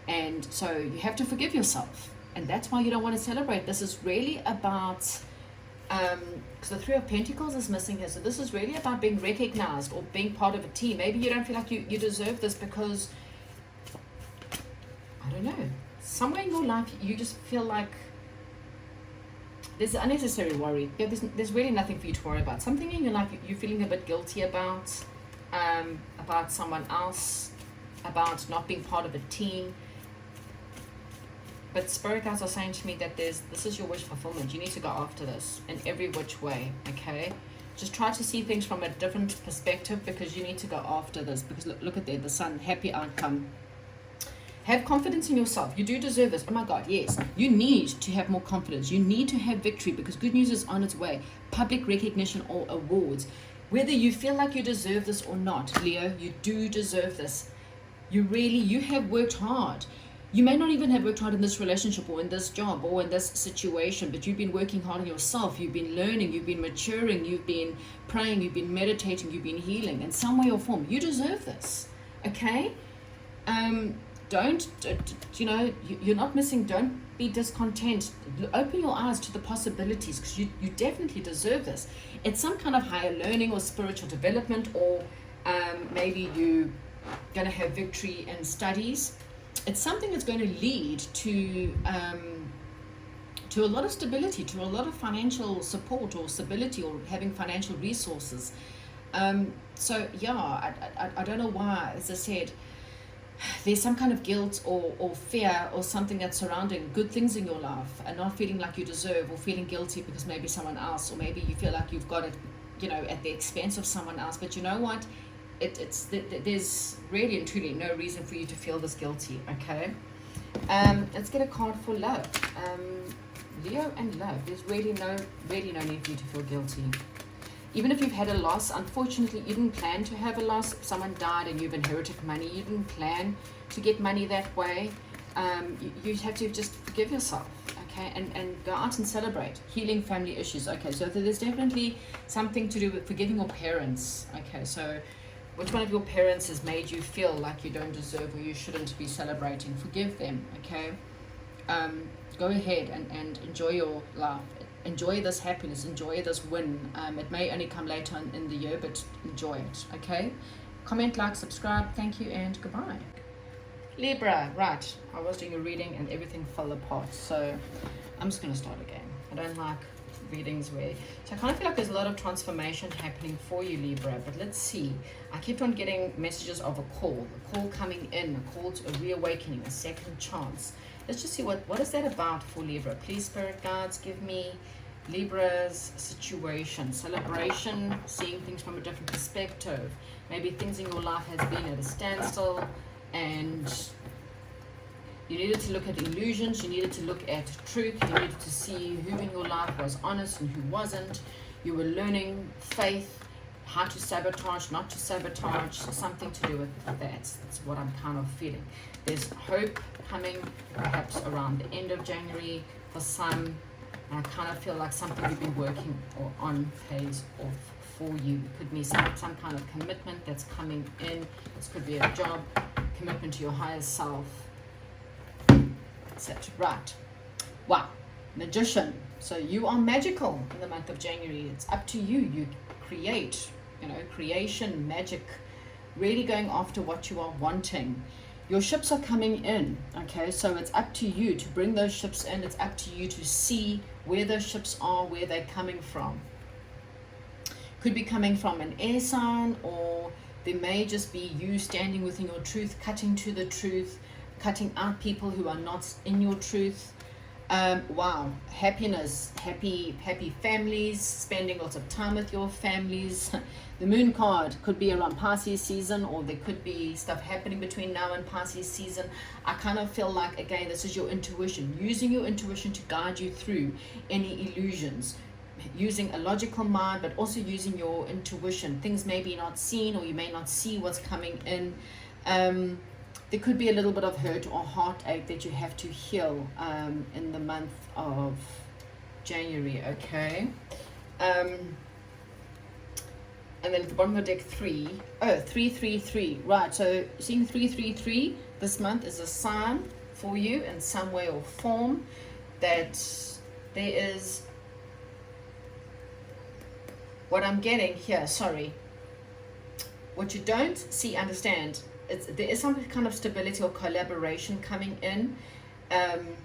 and so you have to forgive yourself, and that's why you don't want to celebrate. This is really about because the 3 of Pentacles is missing here. So this is really about being recognized, or being part of a team. Maybe you don't feel like you deserve this, because I don't know, somewhere in your life you just feel like there's unnecessary worry. Yeah, there's really nothing for you to worry about. Something in your life you're feeling a bit guilty about someone else, about not being part of a team. But spirit guides are saying to me that this is your wish fulfillment. You need to go after this in every which way, okay? Just try to see things from a different perspective, because you need to go after this. Because look at there, the sun, happy outcome. Have confidence in yourself. You do deserve this. Oh my God, yes. You need to have more confidence. You need to have victory, because good news is on its way. Public recognition or awards. Whether you feel like you deserve this or not, Leo, you do deserve this. You have worked hard. You may not even have worked hard in this relationship or in this job or in this situation, but you've been working hard on yourself. You've been learning, you've been maturing, you've been praying, you've been meditating, you've been healing in some way or form. You deserve this, okay? You're not missing. Don't be discontent. Open your eyes to the possibilities, because you definitely deserve this. It's some kind of higher learning or spiritual development, or maybe you're going to have victory in studies. It's something that's going to lead to a lot of stability, to a lot of financial support or stability, or having financial resources. I don't know why, as I said, there's some kind of guilt or fear or something that's surrounding good things in your life, and not feeling like you deserve, or feeling guilty because maybe someone else, or maybe you feel like you've got it, at the expense of someone else. But you know what? There's really and truly no reason for you to feel this guilty, okay? Let's get a card for love. Leo and love. There's really no need for you to feel guilty. Even if you've had a loss, unfortunately, you didn't plan to have a loss. Someone died and you've inherited money. You didn't plan to get money that way. You have to just forgive yourself, okay? And go out and celebrate. Healing family issues, okay? So there's definitely something to do with forgiving your parents, okay? So which one of your parents has made you feel like you don't deserve or you shouldn't be celebrating? Forgive them, okay? Go ahead and enjoy your life. Enjoy this happiness. Enjoy this win. It may only come later in the year, but enjoy it, okay? Comment, like, subscribe. Thank you, and goodbye. Libra, right. I was doing a reading and everything fell apart. So I'm just going to start again. I don't like readings where, so I kind of feel like there's a lot of transformation happening for you, Libra, but let's see. I kept on getting messages of a call coming in, a call to a reawakening, a second chance. Let's just see what is that about for Libra. Please, spirit guides, give me Libra's situation. Celebration, seeing things from a different perspective. Maybe things in your life has been at a standstill, and you needed to look at illusions, you needed to look at truth, you needed to see who in your life was honest and who wasn't. You were learning faith, how to sabotage, not to sabotage, something to do with that. That's what I'm kind of feeling. There's hope coming, perhaps around the end of January for some. And I kind of feel like something you've been working on pays off for you. It could be some kind of commitment that's coming in. This could be a job, commitment to your higher self. That's it. Right. Wow. Magician. So you are magical in the month of January. It's up to you. You create, creation, magic, really going after what you are wanting. Your ships are coming in, okay? So it's up to you to bring those ships in. It's up to you to see where those ships are, where they're coming from. Could be coming from an air sign, or there may just be you standing within your truth, cutting to the truth, cutting out people who are not in your truth. Wow, happiness, happy families, spending lots of time with your families. The moon card could be around Pisces season, or there could be stuff happening between now and Pisces season. I kind of feel like, again, this is your intuition, using your intuition to guide you through any illusions, using a logical mind, but also using your intuition. Things may be not seen, or you may not see what's coming in. There could be a little bit of hurt or heartache that you have to heal in the month of January, okay? And then at the bottom of the deck, 333. Right, so seeing 333 this month is a sign for you in some way or form that there is, what I'm getting here, what you don't see, understand, there is some kind of stability or collaboration coming in, and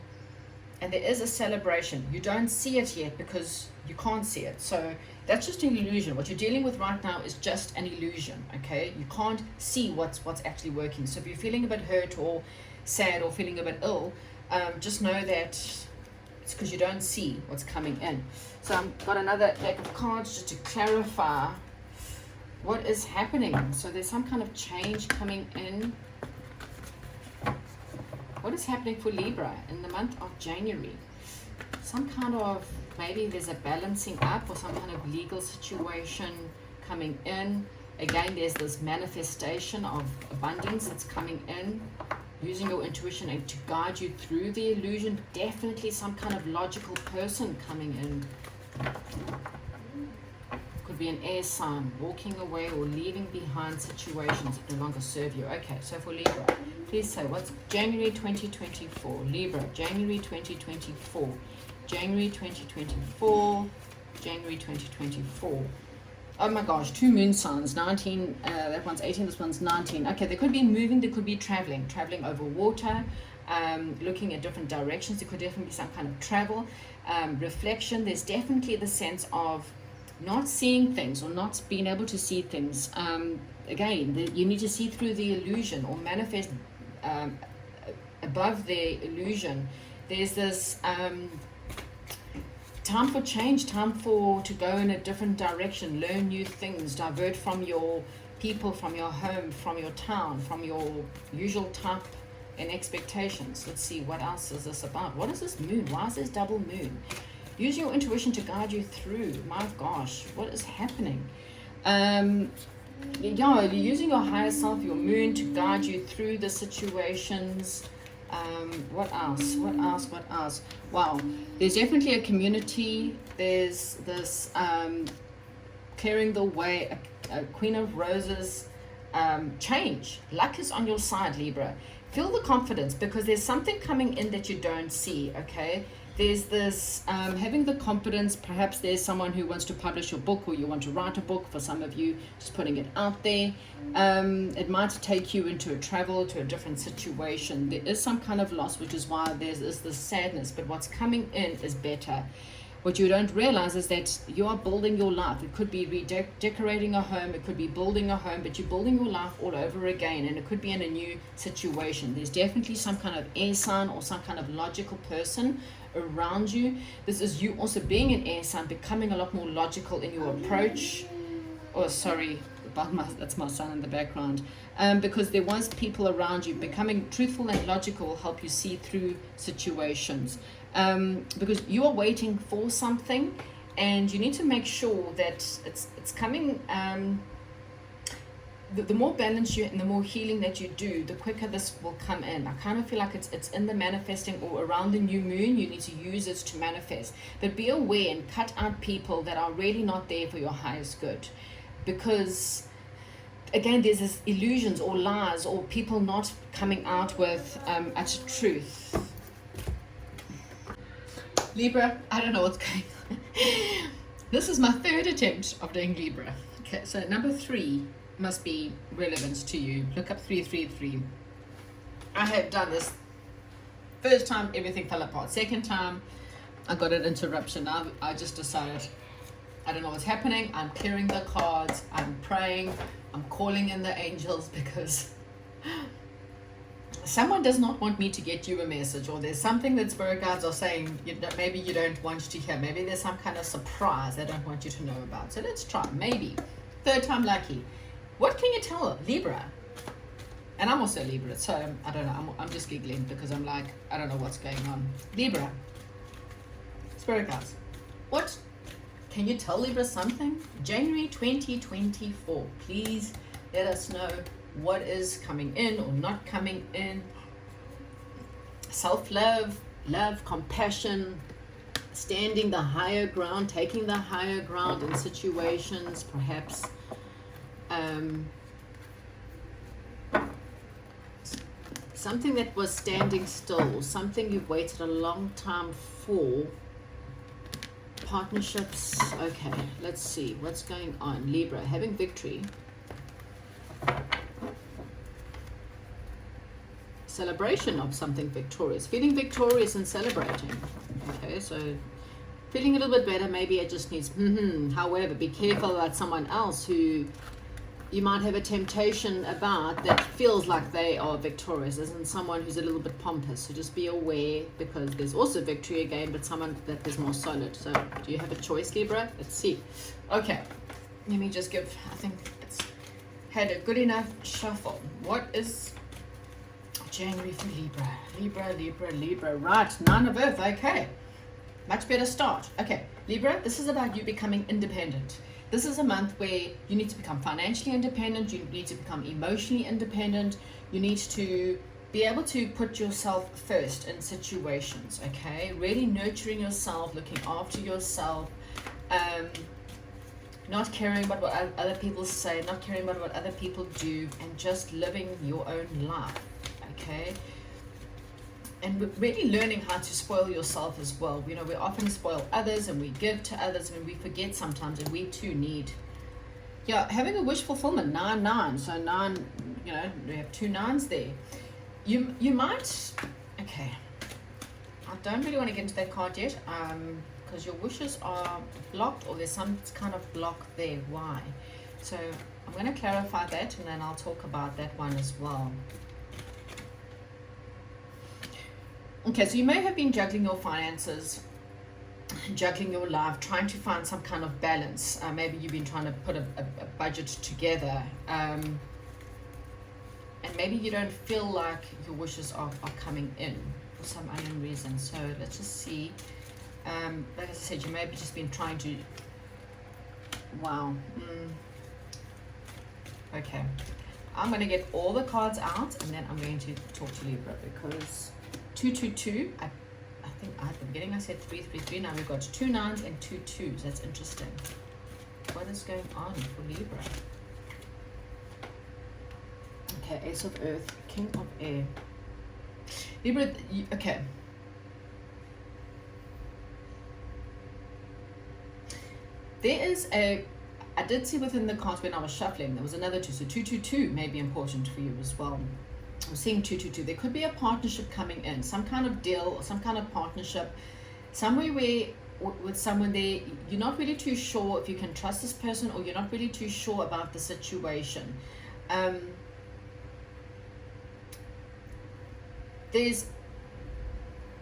there is a celebration. You don't see it yet because you can't see it, so that's just an illusion. What you're dealing with right now is just an illusion, okay? You can't see what's actually working. So if you're feeling a bit hurt or sad or feeling a bit ill, just know that it's because you don't see what's coming in. So I've got another deck of cards just to clarify what is happening. So there's some kind of change coming in. What is happening for Libra in the month of January? Some kind of, maybe there's a balancing up or some kind of legal situation coming in. Again, there's this manifestation of abundance that's coming in. Using your intuition and to guide you through the illusion. Definitely some kind of logical person coming in. Could be an air sign, walking away or leaving behind situations that no longer serve you. Okay, so for Libra, please say what's January 2024. Libra, January 2024. January 2024. January 2024. Oh my gosh, 2 moon signs, 19, that one's 18, this one's 19. Okay, there could be moving, there could be traveling over water, looking at different directions. There could definitely be some kind of travel, reflection. There's definitely the sense of not seeing things or not being able to see things. Again, you need to see through the illusion or manifest above the illusion. There's this time for change, time to go in a different direction, learn new things, divert from your people, from your home, from your town, from your usual type and expectations. Let's see, what else is this about? What is this moon? Why is this double moon? Use your intuition to guide you through. My gosh, what is happening? Yeah, you're using your higher self, your moon, to guide you through the situations. What else? Wow, there's definitely a community. There's this clearing the way, a Queen of Roses, change. Luck is on your side, Libra. Feel the confidence, because there's something coming in that you don't see. Okay, there's this having the confidence. Perhaps there's someone who wants to publish your book, or you want to write a book. For some of you, just putting it out there. It might take you into a travel, to a different situation. There is some kind of loss, which is why there's this sadness, but what's coming in is better. What you don't realize is that you are building your life. It could be redecorating a home, it could be building a home, but you're building your life all over again, and it could be in a new situation. There's definitely some kind of air sign or some kind of logical person around you. This is you also being an air sign, becoming a lot more logical in your approach. Oh, sorry, that's my son in the background. Because there was people around you. Becoming truthful and logical will help you see through situations. Because you are waiting for something, and you need to make sure that it's coming. The more balance you and the more healing that you do, the quicker this will come in. I kind of feel like it's in the manifesting, or around the new moon. You need to use it to manifest, but be aware and cut out people that are really not there for your highest good, because again, there's this illusions or lies, or people not coming out with utter truth. Libra, I don't know what's going on. This is my 3rd attempt of doing Libra. Okay, so number 3 must be relevant to you. Look up 333. I have done this. First time, everything fell apart. Second time, I got an interruption. I just decided, I don't know what's happening. I'm clearing the cards. I'm praying. I'm calling in the angels, because someone does not want me to get you a message, or there's something that spirit guides are saying maybe you don't want to hear. Maybe there's some kind of surprise they don't want you to know about. So let's try. Maybe 3rd time lucky. What can you tell Libra? And I'm also Libra, so I don't know. I'm just giggling because I'm like, I don't know what's going on. Libra, spirit guides, what can you tell Libra something? January 2024. Please let us know what is coming in or not coming in. Self-love, love, compassion, standing the higher ground, taking the higher ground in situations, perhaps something that was standing still, something you've waited a long time for. Partnerships. Okay, let's see what's going on. Libra, having victory. Celebration of something victorious, feeling victorious and celebrating. Okay, so feeling a little bit better. Maybe it just needs however, be careful about someone else who you might have a temptation about that feels like they are victorious, as in someone who's a little bit pompous. So just be aware, because there's also victory again, but someone that is more solid. So do you have a choice, Libra? Let's see. Okay, let me just give, I think it's had a good enough shuffle. What is January for Libra? Libra, Libra, Libra. Right, 9 of Earth. Okay, much better start. Okay, Libra, this is about you becoming independent. This is a month where you need to become financially independent, you need to become emotionally independent, you need to be able to put yourself first in situations, okay? Really nurturing yourself, looking after yourself, not caring about what other people say, not caring about what other people do, and just living your own life, okay? And we're really learning how to spoil yourself as well. You know, we often spoil others and we give to others, and we forget sometimes that we too need, having a wish fulfillment. 9-9, so 9, you know, we have 2 9s there. You might, okay, I don't really want to get into that card yet, because your wishes are blocked, or there's some kind of block there. Why? So I'm going to clarify that, and then I'll talk about that one as well. Okay, so you may have been juggling your finances, juggling your life, trying to find some kind of balance. Maybe you've been trying to put a budget together, and maybe you don't feel like your wishes are coming in for some unknown reason. So let's just see. Like I said, you may have just been trying to, wow. Okay, I'm going to get all the cards out, and then I'm going to talk to Libra, because 222, I think at the beginning I said 333, now we've got 2 9s and 2 2s. That's interesting. What is going on for Libra? Okay, Ace of Earth, King of Air. Libra, okay. There is I did see within the cards when I was shuffling, there was another 2, so 222 may be important for you as well. I'm seeing 222. There could be a partnership coming in, some kind of deal or some kind of partnership, somewhere where with someone there you're not really too sure if you can trust this person, or you're not really too sure about the situation. There's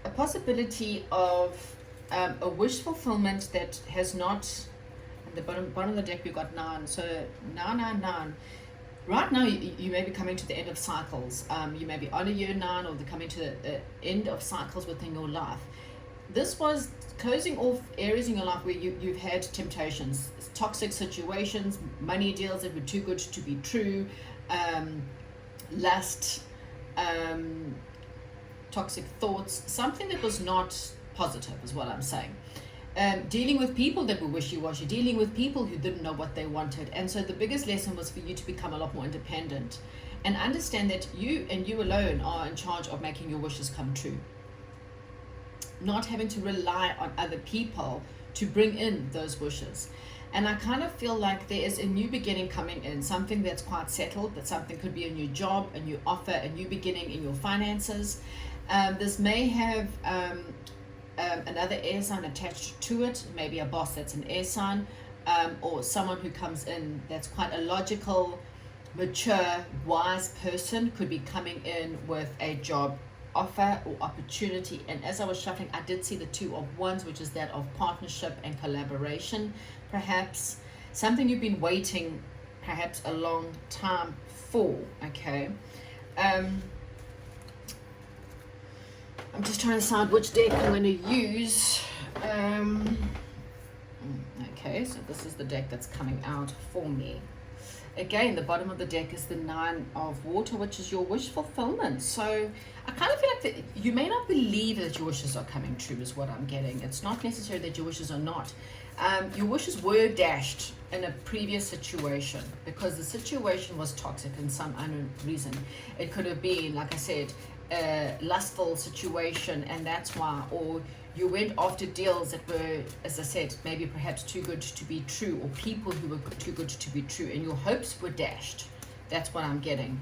a possibility of a wish fulfillment that has not. At the bottom of the deck we've got 9, so 9. Right now, you may be coming to the end of cycles. You may be on a year 9, or they're coming to the end of cycles within your life. This was closing off areas in your life where you've had temptations, toxic situations, money deals that were too good to be true, lust, toxic thoughts, something that was not positive is what I'm saying. Dealing with people that were wishy-washy, dealing with people who didn't know what they wanted. And so the biggest lesson was for you to become a lot more independent and understand that you and you alone are in charge of making your wishes come true. Not having to rely on other people to bring in those wishes. And I kind of feel like there is a new beginning coming in, something that's quite settled, that something could be a new job, a new offer, a new beginning in your finances. This may have another air sign attached to it, maybe a boss that's an air sign, or someone who comes in that's quite a logical, mature, wise person, could be coming in with a job offer or opportunity. And as I was shuffling, I did see the 2 of Wands, which is that of partnership and collaboration, perhaps something you've been waiting perhaps a long time for. Okay, I'm just trying to decide which deck I'm going to use. Okay, so this is the deck that's coming out for me. Again, the bottom of the deck is the 9 of Water, which is your wish fulfillment. So I kind of feel like that you may not believe that your wishes are coming true is what I'm getting. It's not necessary that your wishes are not. Your wishes were dashed in a previous situation because the situation was toxic in some unknown reason. It could have been, like I said, a lustful situation, and that's why, or you went after deals that were, as I said, maybe perhaps too good to be true, or people who were too good to be true, and your hopes were dashed. That's what I'm getting.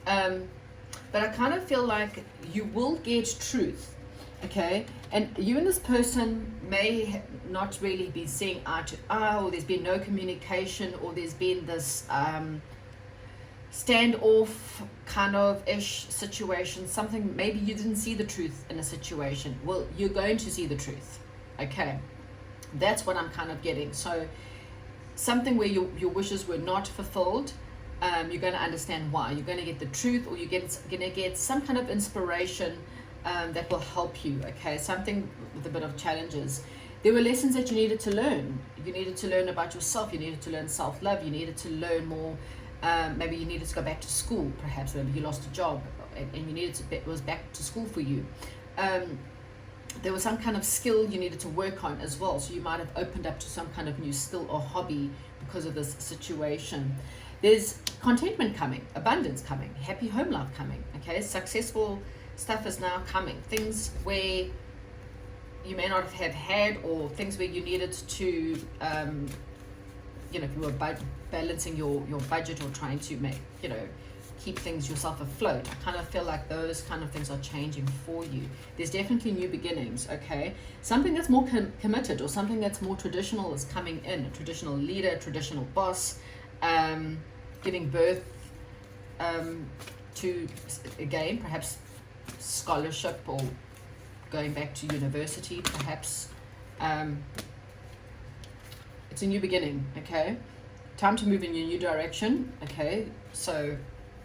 But I kind of feel like you will get truth, okay? And you and this person may not really be seeing eye to eye, or there's been no communication, or there's been this standoff kind of ish situation, something maybe you didn't see the truth in a situation. Well, you're going to see the truth. Okay, that's what I'm kind of getting. So something where your wishes were not fulfilled, you're going to understand why. You're going to get the truth, or you're going to get some kind of inspiration that will help you. Okay, something with a bit of challenges. There were lessons that you needed to learn. You needed to learn about yourself. You needed to learn self-love. You needed to learn more. Maybe you needed to go back to school. Perhaps maybe you lost a job and you needed to, it was back to school for you. There was some kind of skill you needed to work on as well. So you might have opened up to some kind of new skill or hobby because of this situation. There's contentment coming, abundance coming, happy home life coming. Okay, successful stuff is now coming. Things where you may not have had, or things where you needed to, you know, if you were balancing your budget or trying to make, you know, keep things yourself afloat. I kind of feel like those kind of things are changing for you. There's definitely new beginnings, okay? Something that's more committed, or something that's more traditional is coming in. A traditional leader, traditional boss, giving birth to, again, perhaps scholarship, or going back to university, perhaps. It's a new beginning, okay? Time to move in your new direction, okay? So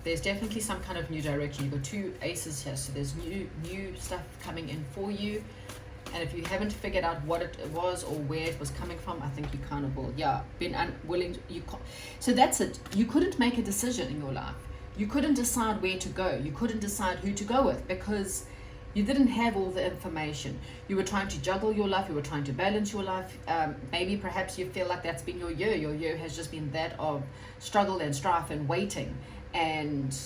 there's definitely some kind of new direction. You've got two aces here, so there's new stuff coming in for you. And if you haven't figured out what it was or where it was coming from, I think you kind of will, yeah, been unwilling to, so that's it. You couldn't make a decision in your life. You couldn't decide where to go. You couldn't decide who to go with, because you didn't have all the information. You were trying to juggle your life. You were trying to balance your life. Maybe perhaps you feel like that's been your year. Your year has just been that of struggle and strife and waiting, and,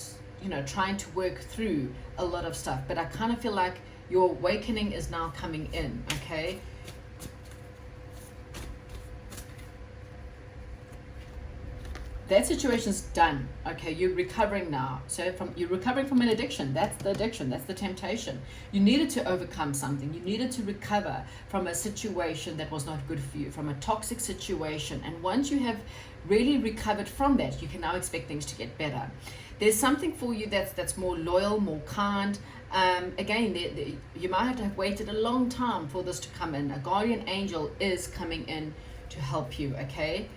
you know, trying to work through a lot of stuff. But I kind of feel like your awakening is now coming in, okay? That situation's done, okay? You're recovering now. So you're recovering from an addiction. That's the addiction. That's the temptation. You needed to overcome something. You needed to recover from a situation that was not good for you, from a toxic situation. And once you have really recovered from that, you can now expect things to get better. There's something for you that's more loyal, more kind. Again, you might have waited a long time for this to come in. A guardian angel is coming in to help you, okay?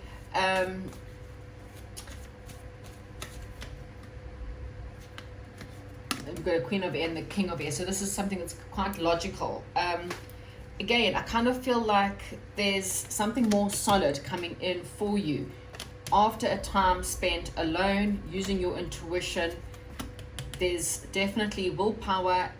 We've got a Queen of Air and the King of Air, so this is something that's quite logical. Again, I kind of feel like there's something more solid coming in for you after a time spent alone, using your intuition. There's definitely willpower,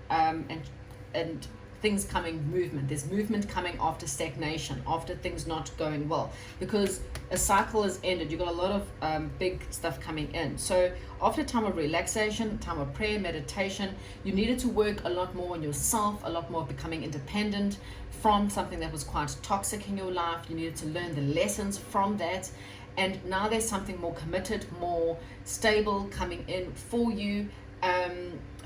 and things coming, movement. There's movement coming after stagnation, after things not going well, because a cycle has ended. You've got a lot of big stuff coming in. So after a time of relaxation, time of prayer, meditation, you needed to work a lot more on yourself, a lot more becoming independent from something that was quite toxic in your life. You needed to learn the lessons from that. And now there's something more committed, more stable coming in for you.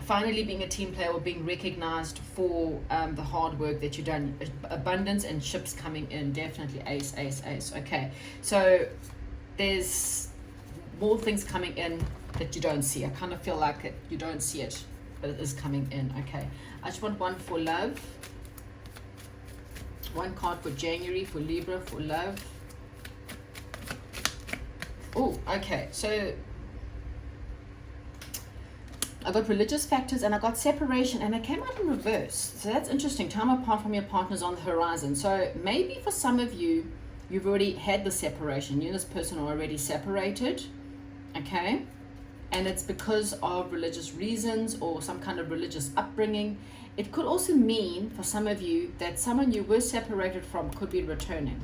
Finally being a team player, or being recognized for the hard work that you've done. Abundance and ships coming in, definitely ace, ace, ace. Okay, so there's more things coming in that you don't see. I kind of feel like you don't see it, but it is coming in. Okay, I just want one for love, one card for January, for Libra, for love. Oh, okay, so I got religious factors and I got separation, and it came out in reverse. So that's interesting. Time apart from your partner's on the horizon. So maybe for some of you, you've already had the separation. You and this person are already separated, okay? And it's because of religious reasons or some kind of religious upbringing. It could also mean for some of you that someone you were separated from could be returning.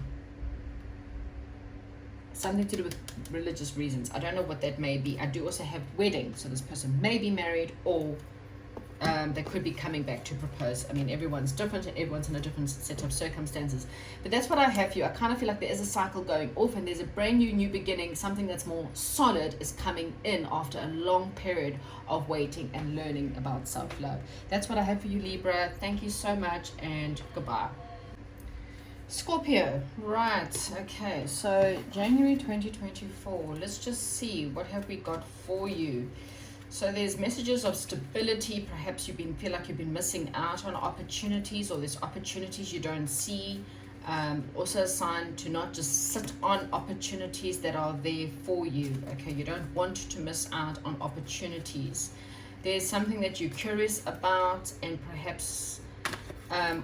Something to do with religious reasons. I don't know what that may be. I do also have wedding, so this person may be married, or they could be coming back to propose. I mean, everyone's different and everyone's in a different set of circumstances, but that's what I have for you. I kind of feel like there is a cycle going off, and there's a brand new beginning. Something that's more solid is coming in after a long period of waiting and learning about self-love. That's what I have for you, Libra. Thank you so much, and goodbye. Scorpio, right, okay, so January 2024, let's just see, what have we got for you? So there's messages of stability. Perhaps feel like you've been missing out on opportunities, or there's opportunities you don't see. Also a sign to not just sit on opportunities that are there for you. Okay, you don't want to miss out on opportunities. There's something that you're curious about, and perhaps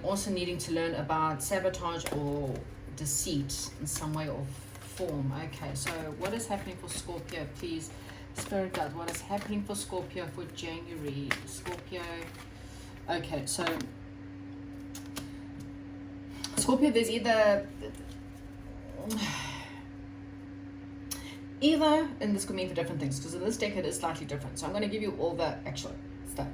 also needing to learn about sabotage or deceit in some way or form. Okay, so what is happening for Scorpio, please? Spirit guide, what is happening for Scorpio for January? Scorpio. Okay, so Scorpio, there's either, and this could mean for different things, because in this deck it is slightly different. So I'm going to give you all the actual stuff.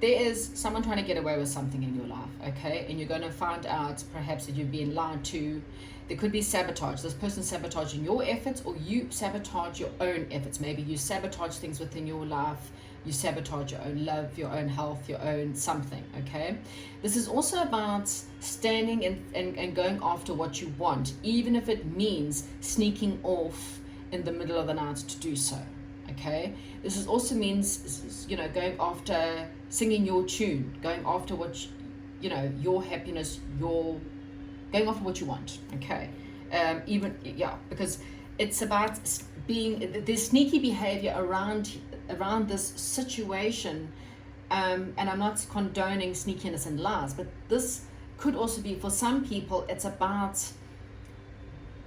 There is someone trying to get away with something in your life, okay? And you're going to find out perhaps that you've been lied to. There could be sabotage. This person sabotaging your efforts, or you sabotage your own efforts. Maybe you sabotage things within your life. You sabotage your own love, your own health, your own something, okay? This is also about standing and going after what you want, even if it means sneaking off in the middle of the night to do so, okay? This is also means, you know, going after singing your tune, going after what, your happiness, going after what you want, okay? Because it's about there's sneaky behavior around this situation, and I'm not condoning sneakiness and lies, but this could also be, for some people, it's about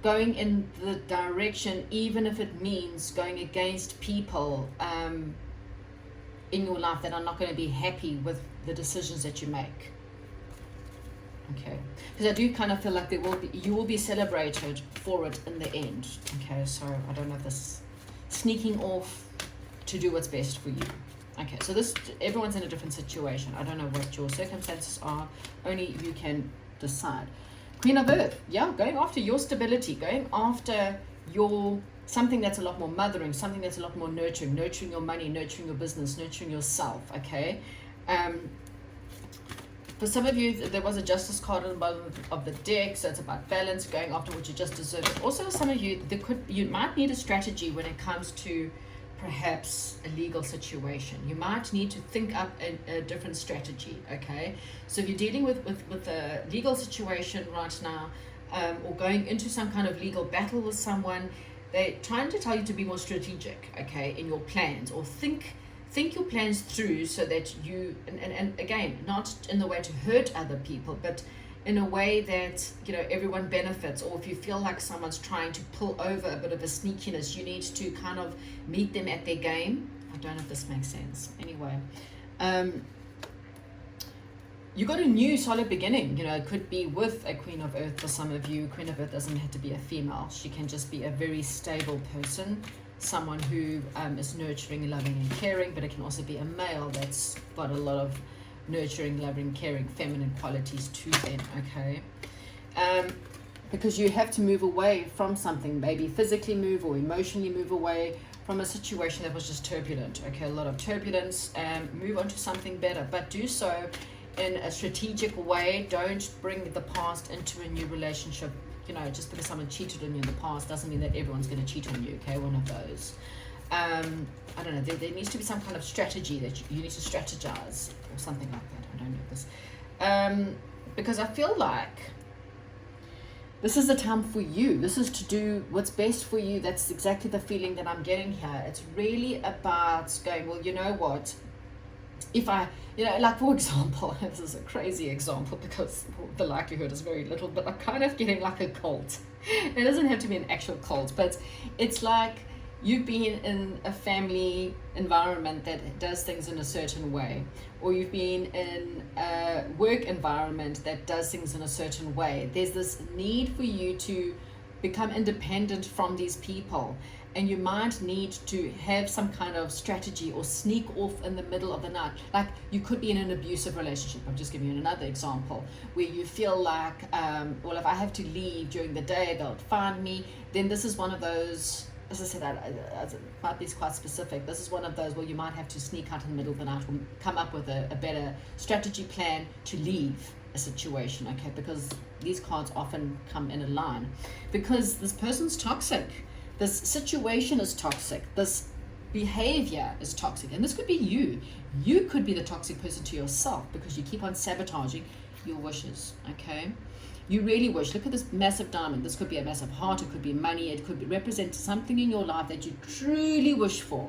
going in the direction, even if it means going against people in your life that are not going to be happy with the decisions that you make. Okay, because I do kind of feel like you will be celebrated for it in the end. Okay, so I don't know if this sneaking off to do what's best for you. Okay, so everyone's in a different situation. I don't know what your circumstances are. Only you can decide. Queen of Earth, yeah, going after your stability, going after something that's a lot more mothering, something that's a lot more nurturing your money, nurturing your business, nurturing yourself, okay? For some of you, there was a justice card on the bottom of the deck, so it's about balance, going after what you just deserve. But also, some of you, you might need a strategy when it comes to perhaps a legal situation. You might need to think up a different strategy, okay? So if you're dealing with a legal situation right now, or going into some kind of legal battle with someone, they're trying to tell you to be more strategic, okay, in your plans, or think your plans through, so that you, and again, not in the way to hurt other people, but in a way that, everyone benefits. Or if you feel like someone's trying to pull over a bit of a sneakiness, you need to kind of meet them at their game. I don't know if this makes sense. Anyway, you got a new solid beginning. It could be with a Queen of Earth for some of you. Queen of Earth doesn't have to be a female. She can just be a very stable person, someone who is nurturing, loving, and caring, but it can also be a male that's got a lot of nurturing, loving, caring, feminine qualities to them, okay? Because you have to move away from something, maybe physically move or emotionally move away from a situation that was just turbulent, okay? A lot of turbulence, and move on to something better, but do so in a strategic way. Don't bring the past into a new relationship. Just because someone cheated on you in the past doesn't mean that everyone's going to cheat on you, okay? One of those. I don't know, there needs to be some kind of strategy that you need to strategize, or something like that. I don't know this. Because I feel like this is the time for you. This is to do what's best for you. That's exactly the feeling that I'm getting here. It's really about going, well, you know what? If I, like, for example, this is a crazy example because the likelihood is very little, but I'm kind of getting like a cult. It doesn't have to be an actual cult, but it's like you've been in a family environment that does things in a certain way, or you've been in a work environment that does things in a certain way. There's this need for you to become independent from these people, and you might need to have some kind of strategy or sneak off in the middle of the night. Like, you could be in an abusive relationship. I'm just giving you another example where you feel like, well, if I have to leave during the day, they'll find me. Then this is one of those, as I said, it might be quite specific. This is one of those where you might have to sneak out in the middle of the night or come up with a better strategy plan to leave, a situation, okay? Because these cards often come in a line. Because this person's toxic. This situation is toxic. This behavior is toxic. And this could be you. You could be the toxic person to yourself because you keep on sabotaging your wishes, okay? You really wish. Look at this massive diamond. This could be a massive heart. It could be money. It could represent something in your life that you truly wish for.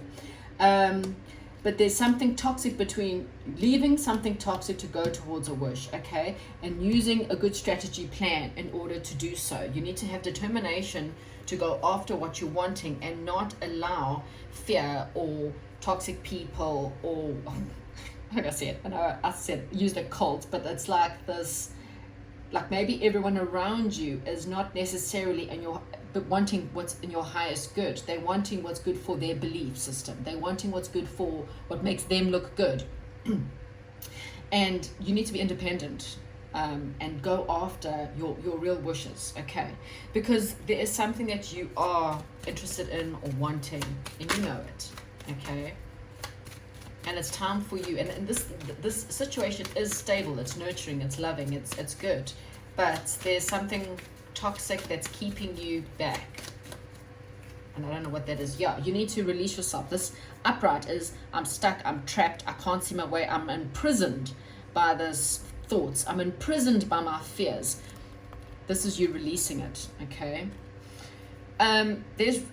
But there's something toxic between leaving something toxic to go towards a wish, okay? And using a good strategy plan in order to do so. You need to have determination to go after what you're wanting and not allow fear or toxic people or, like I said, I know I said used a cult, but it's like this, like maybe everyone around you is not necessarily in your, but wanting what's in your highest good. They're wanting what's good for their belief system. They're wanting what's good for what makes them look good. And you need to be independent and go after your real wishes, okay? Because there is something that you are interested in or wanting, and you know it, okay? And it's time for you, and this situation is stable, it's nurturing, it's loving, it's good, but there's something toxic that's keeping you back, and I don't know what that is. Yeah, you need to release yourself. This upright is, I'm stuck, I'm trapped, I can't see my way, I'm imprisoned by this thoughts, I'm imprisoned by my fears. This is you releasing it, okay? There's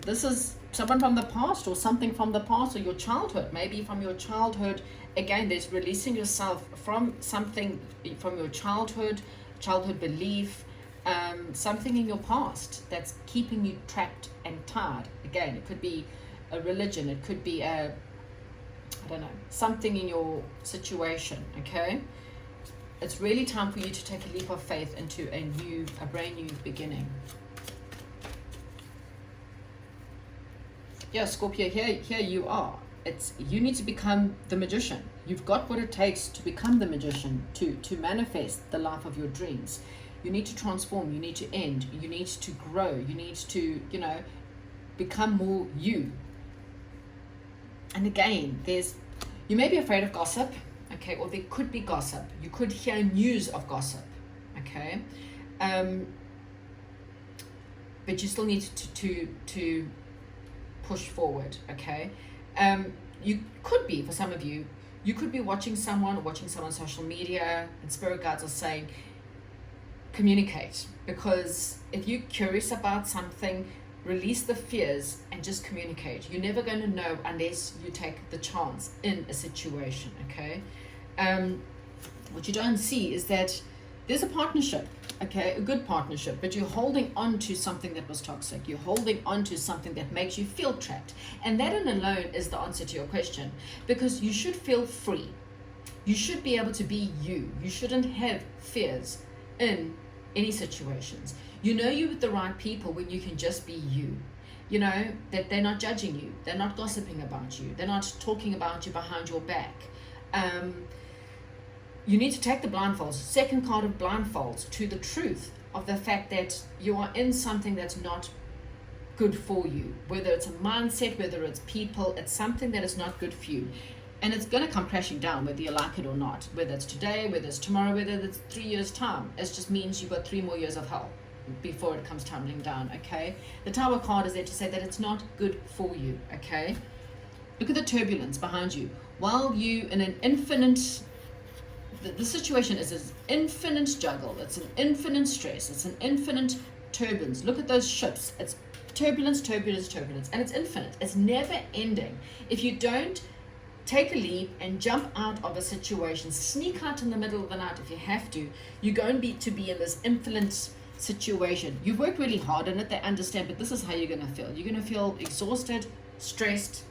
this is someone from the past or something from the past or your childhood, maybe from your childhood. Again, there's releasing yourself from something from your childhood belief, something in your past that's keeping you trapped and tied. Again, it could be a religion, it could be a, I don't know, something in your situation, okay? It's really time for you to take a leap of faith into a brand new beginning. Yeah, Scorpio, here you are. You need to become the magician. You've got what it takes to become the magician, to manifest the life of your dreams. You need to transform, you need to end, you need to grow, you need to, become more you. And again, you may be afraid of gossip, okay, or there could be gossip. You could hear news of gossip, okay? But you still need to push forward, okay? You could be, for some of you, you could be watching someone on social media, and spirit guides are saying, communicate. Because if you're curious about something, release the fears and just communicate. You're never going to know unless you take the chance in a situation, okay? What you don't see is that there's a partnership, okay, a good partnership, but you're holding on to something that was toxic. You're holding on to something that makes you feel trapped. And that in alone is the answer to your question, because you should feel free. You should be able to be you. You shouldn't have fears in any situations. You know you're with the right people when you can just be you. You know, that they're not judging you. They're not gossiping about you. They're not talking about you behind your back. You need to take the blindfolds, second card of blindfolds, to the truth of the fact that you are in something that's not good for you. Whether it's a mindset, whether it's people, it's something that is not good for you. And it's going to come crashing down whether you like it or not. Whether it's today, whether it's tomorrow, whether it's 3 years' time. It just means you've got 3 more years of hell before it comes tumbling down, okay? The Tower card is there to say that it's not good for you, okay? Look at the turbulence behind you. While you in an infinite... The situation is an infinite juggle. It's an infinite stress. It's an infinite turbulence. Look at those ships. It's turbulence, turbulence, turbulence. And it's infinite. It's never ending. If you don't take a leap and jump out of a situation, sneak out in the middle of the night if you have to, you're going to be in this infinite situation. You've worked really hard on it, they understand, but this is how you're going to feel. You're going to feel exhausted, stressed,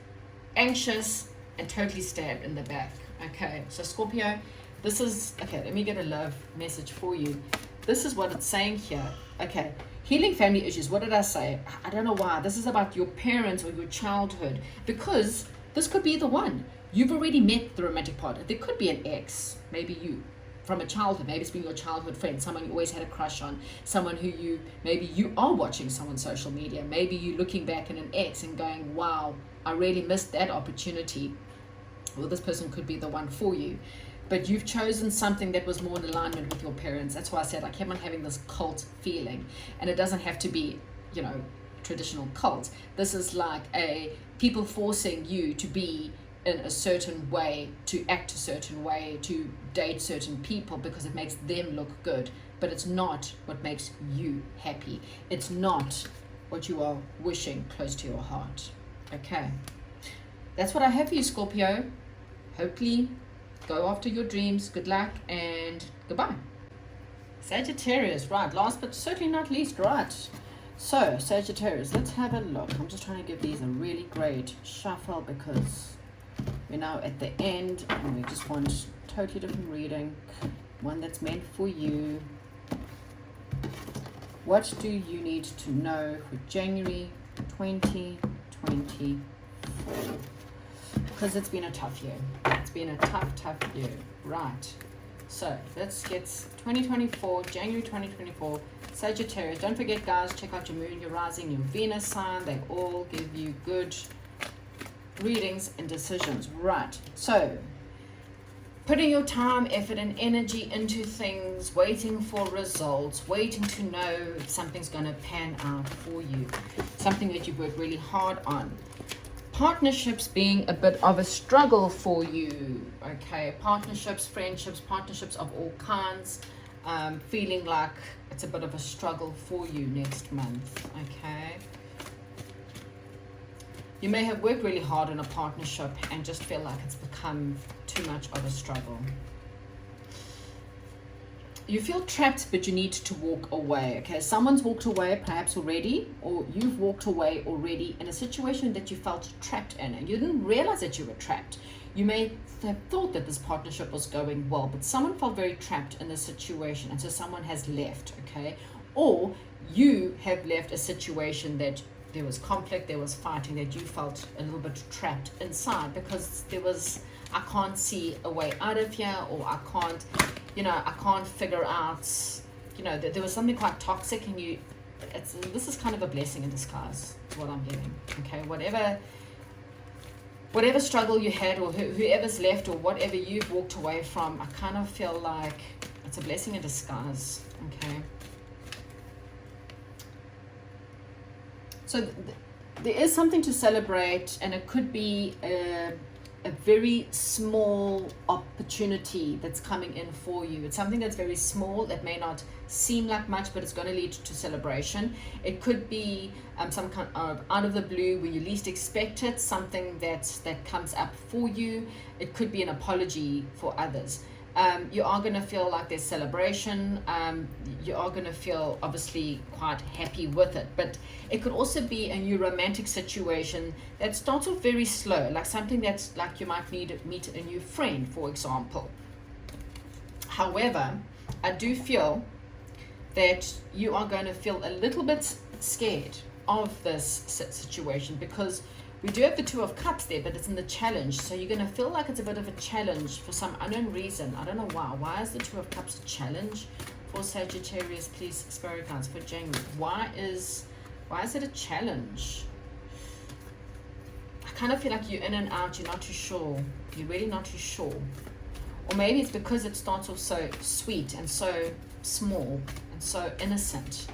anxious, and totally stabbed in the back. Okay, so Scorpio, this is, okay, let me get a love message for you. This is what it's saying here. Okay, healing family issues. What did I say? I don't know why. This is about your parents or your childhood, because this could be the one. You've already met the romantic partner. There could be an ex, maybe you, from a childhood. Maybe it's been your childhood friend, someone you always had a crush on, someone who maybe you are watching someone social media. Maybe you looking back at an ex and going, wow, I really missed that opportunity. Well, this person could be the one for you. but you've chosen something that was more in alignment with your parents. That's why I said I kept on having this cult feeling, and it doesn't have to be, you know, traditional cult. This is like a people forcing you to be in a certain way, to act a certain way, to date certain people because it makes them look good, but it's not what makes you happy. It's not what you are wishing close to your heart. Okay, that's what I have for you, Scorpio. Hopefully go after your dreams. Good luck and goodbye. Sagittarius, right, last but certainly not least, right. So, Sagittarius, let's have a look. I'm just trying to give these a really great shuffle because we're now at the end and we just want a totally different reading. One that's meant for you. What do you need to know for January 2024? Because it's been a tough year. It's been a tough year. Right. So let's get 2024, January 2024, Sagittarius. Don't forget, guys, check out your moon, your rising, your Venus sign. They all give you good readings and decisions. Right. So putting your time, effort, and energy into things, waiting for results, waiting to know if something's going to pan out for you, something that you've worked really hard on. Partnerships being a bit of a struggle for you, okay? Partnerships, friendships, partnerships of all kinds, feeling like it's a bit of a struggle for you next month, okay? You may have worked really hard on a partnership and just feel like it's become too much of a struggle. You feel trapped, but you need to walk away, okay? Someone's walked away perhaps already, or you've walked away already in a situation that you felt trapped in, and you didn't realize that you were trapped. You may have thought that this partnership was going well, but someone felt very trapped in the situation, and so someone has left, okay? Or you have left a situation that there was conflict, there was fighting, that you felt a little bit trapped inside because there was, I can't see a way out of here, or I can't, you know, I can't figure out, you know, there was something quite toxic, and this is kind of a blessing in disguise, is what I'm getting, okay? Whatever struggle you had, or whoever's left, or whatever you've walked away from, I kind of feel like it's a blessing in disguise, okay? So there is something to celebrate, and it could be a very small opportunity that's coming in for you. It's something that's very small, that may not seem like much, but it's going to lead to celebration. It could be some kind of out of the blue, where you least expect it, something that comes up for you. It could be an apology for others. You are going to feel like there's celebration. You are going to feel obviously quite happy with it, but it could also be a new romantic situation that starts off very slow, like something that's like you might meet a new friend, for example. However, I do feel that you are going to feel a little bit scared of this situation, because we do have the Two of Cups there, but it's in the challenge. So you're going to feel like it's a bit of a challenge for some unknown reason. I don't know why. Why is the Two of Cups a challenge for Sagittarius? Please, Spirit Guides, for January. Why is it a challenge? I kind of feel like you're in and out. You're not too sure. You're really not too sure. Or maybe it's because it starts off so sweet and so small and so innocent.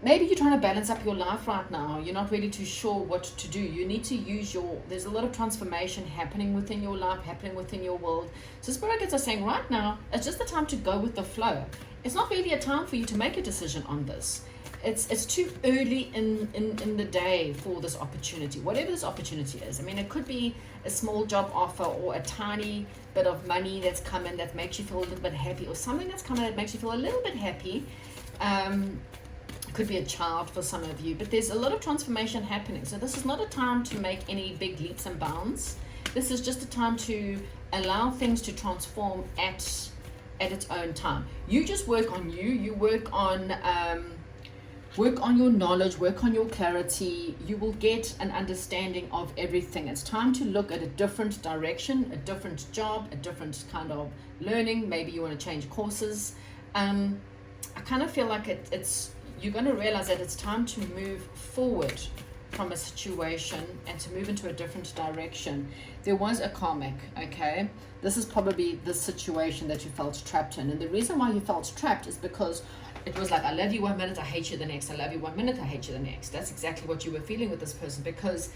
Maybe you're trying to balance up your life right now. You're not really too sure what to do. You need to use there's a lot of transformation happening within your life, happening within your world. So Spirit Guides are saying right now, it's just the time to go with the flow. It's not really a time for you to make a decision on this. It's too early in the day for this opportunity, whatever this opportunity is. I mean, it could be a small job offer, or a tiny bit of money that's come in that makes you feel a little bit happy, or something that's come in that makes you feel a little bit happy. Could be a child for some of you, but there's a lot of transformation happening. So this is not a time to make any big leaps and bounds. This is just a time to allow things to transform at its own time. You just work on you work on your knowledge, work on your clarity. You will get an understanding of everything. It's time to look at a different direction, a different job, a different kind of learning. Maybe you want to change courses. I kind of feel like you're going to realize that it's time to move forward from a situation and to move into a different direction. There was a karmic, okay? This is probably the situation that you felt trapped in. And the reason why you felt trapped is because it was like, I love you 1 minute, I hate you the next. I love you 1 minute, I hate you the next. That's exactly what you were feeling with this person, because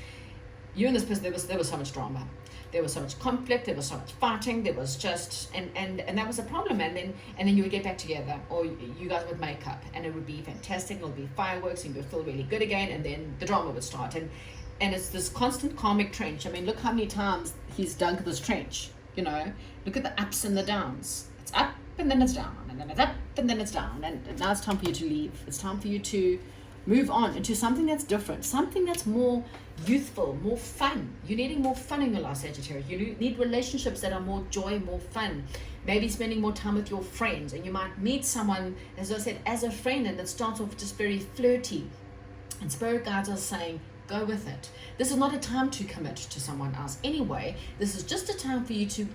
you and this person, there was so much drama. There was so much conflict, there was so much fighting, there was just, and that was a problem. And then you would get back together, or you guys would make up, and it would be fantastic, it would be fireworks, and you would feel really good again, and then the drama would start. And it's this constant karmic trench. I mean, look how many times he's dug this trench, you know? Look at the ups and the downs. It's up, and then it's down, and then it's up, and then it's down. And now it's time for you to leave. It's time for you to move on into something that's different, something that's more youthful, more fun. You're needing more fun in your life, Sagittarius. You need relationships that are more joy, more fun. Maybe spending more time with your friends, and you might meet someone, as I said, as a friend, and it starts off just very flirty. And spirit guides are saying, go with it. This is not a time to commit to someone else anyway. This is just a time for you to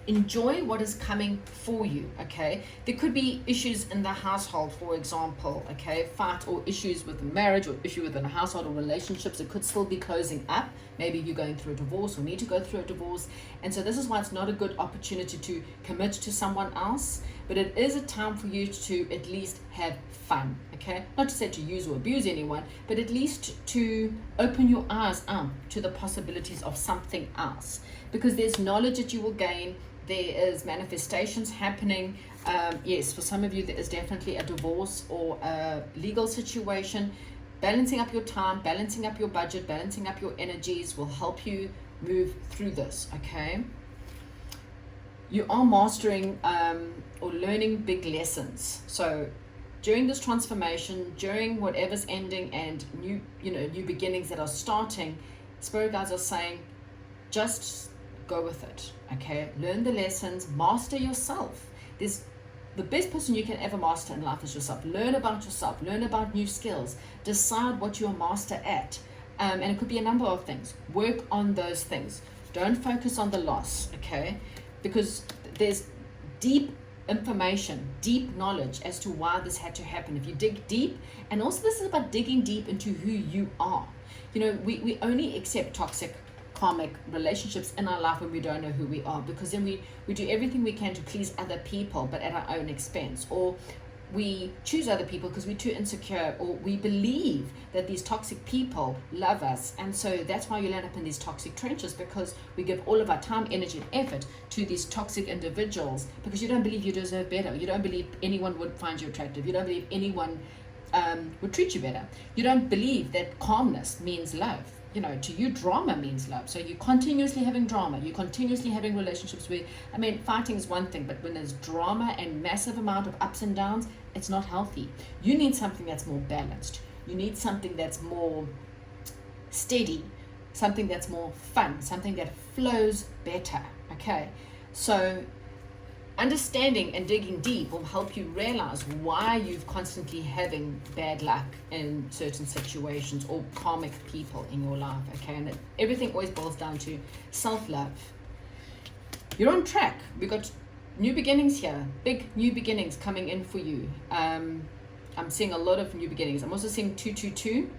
enjoy what is coming for you, okay? There could be issues in the household, for example, okay? Fight or issues with marriage, or issue within a household or relationships. It could still be closing up. Maybe you're going through a divorce or need to go through a divorce. And so this is why it's not a good opportunity to commit to someone else, but it is a time for you to at least have fun, okay? Not to say to use or abuse anyone, but at least to open your eyes up to the possibilities of something else, because there's knowledge that you will gain. There is manifestations happening. Yes, for some of you, there is definitely a divorce or a legal situation. Balancing up your time, balancing up your budget, balancing up your energies will help you move through this, okay? You are mastering or learning big lessons. So during this transformation, during whatever's ending and new beginnings that are starting, spirit guides are saying, just go with it, okay? Learn the lessons, master yourself. The best person you can ever master in life is yourself. Learn about yourself, learn about new skills, decide what you're a master at. And it could be a number of things. Work on those things. Don't focus on the loss, okay? Because there's deep information, deep knowledge as to why this had to happen. If you dig deep, and also this is about digging deep into who you are. You know, we only accept toxic karmic relationships in our life when we don't know who we are, because then we do everything we can to please other people, but at our own expense, or we choose other people because we're too insecure, or we believe that these toxic people love us, and so that's why you land up in these toxic trenches, because we give all of our time, energy, and effort to these toxic individuals because you don't believe you deserve better. You don't believe anyone would find you attractive. You don't believe anyone would treat you better. You don't believe that calmness means love. You know, to you, drama means love. So you're continuously having drama. You're continuously having relationships where, I mean, fighting is one thing, but when there's drama and massive amount of ups and downs, it's not healthy. You need something that's more balanced. You need something that's more steady, something that's more fun, something that flows better, okay? So understanding and digging deep will help you realize why you're constantly having bad luck in certain situations or karmic people in your life, okay? And everything always boils down to self-love. You're on track. We've got new beginnings here, big new beginnings coming in for you. I'm seeing a lot of new beginnings. I'm also seeing 222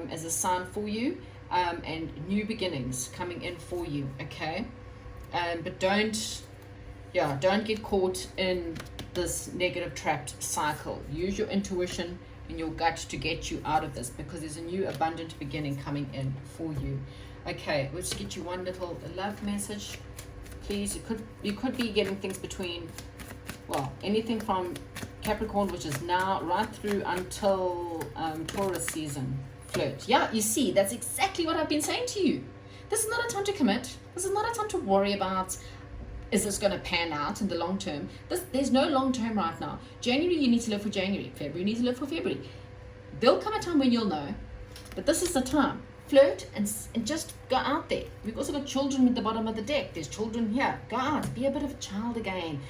as a sign for you, and new beginnings coming in for you, okay? But don't get caught in this negative trapped cycle. Use your intuition and your gut to get you out of this, because there's a new abundant beginning coming in for you. Okay, let's get you one little love message, please. You could be getting things between, well, anything from Capricorn, which is now right through until Taurus season. Flirt. Yeah, you see, that's exactly what I've been saying to you. This is not a time to commit. This is not a time to worry about, is this going to pan out in the long term? There's no long term right now. January, you need to live for January. February, you need to live for February. There'll come a time when you'll know, but this is the time. Flirt and just go out there. We've also got children at the bottom of the deck. There's children here. Go out. Be a bit of a child again.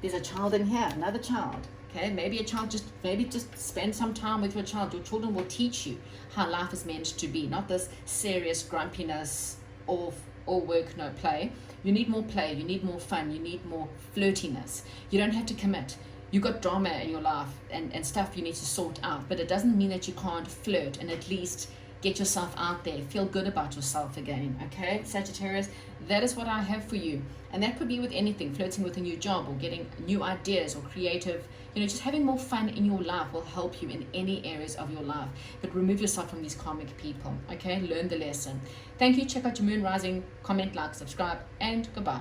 There's a child in here, another child. Okay, maybe just spend some time with your child. Your children will teach you how life is meant to be, not this serious grumpiness or work, no play. You need more play, you need more fun, you need more flirtiness. You don't have to commit. You've got drama in your life and stuff you need to sort out, but it doesn't mean that you can't flirt and at least get yourself out there, feel good about yourself again. Okay, Sagittarius, that is what I have for you. And that could be with anything, flirting with a new job or getting new ideas or creative, just having more fun in your life will help you in any areas of your life. But remove yourself from these karmic people. Okay, learn the lesson. Thank you. Check out your moon rising, comment, like, subscribe, and goodbye.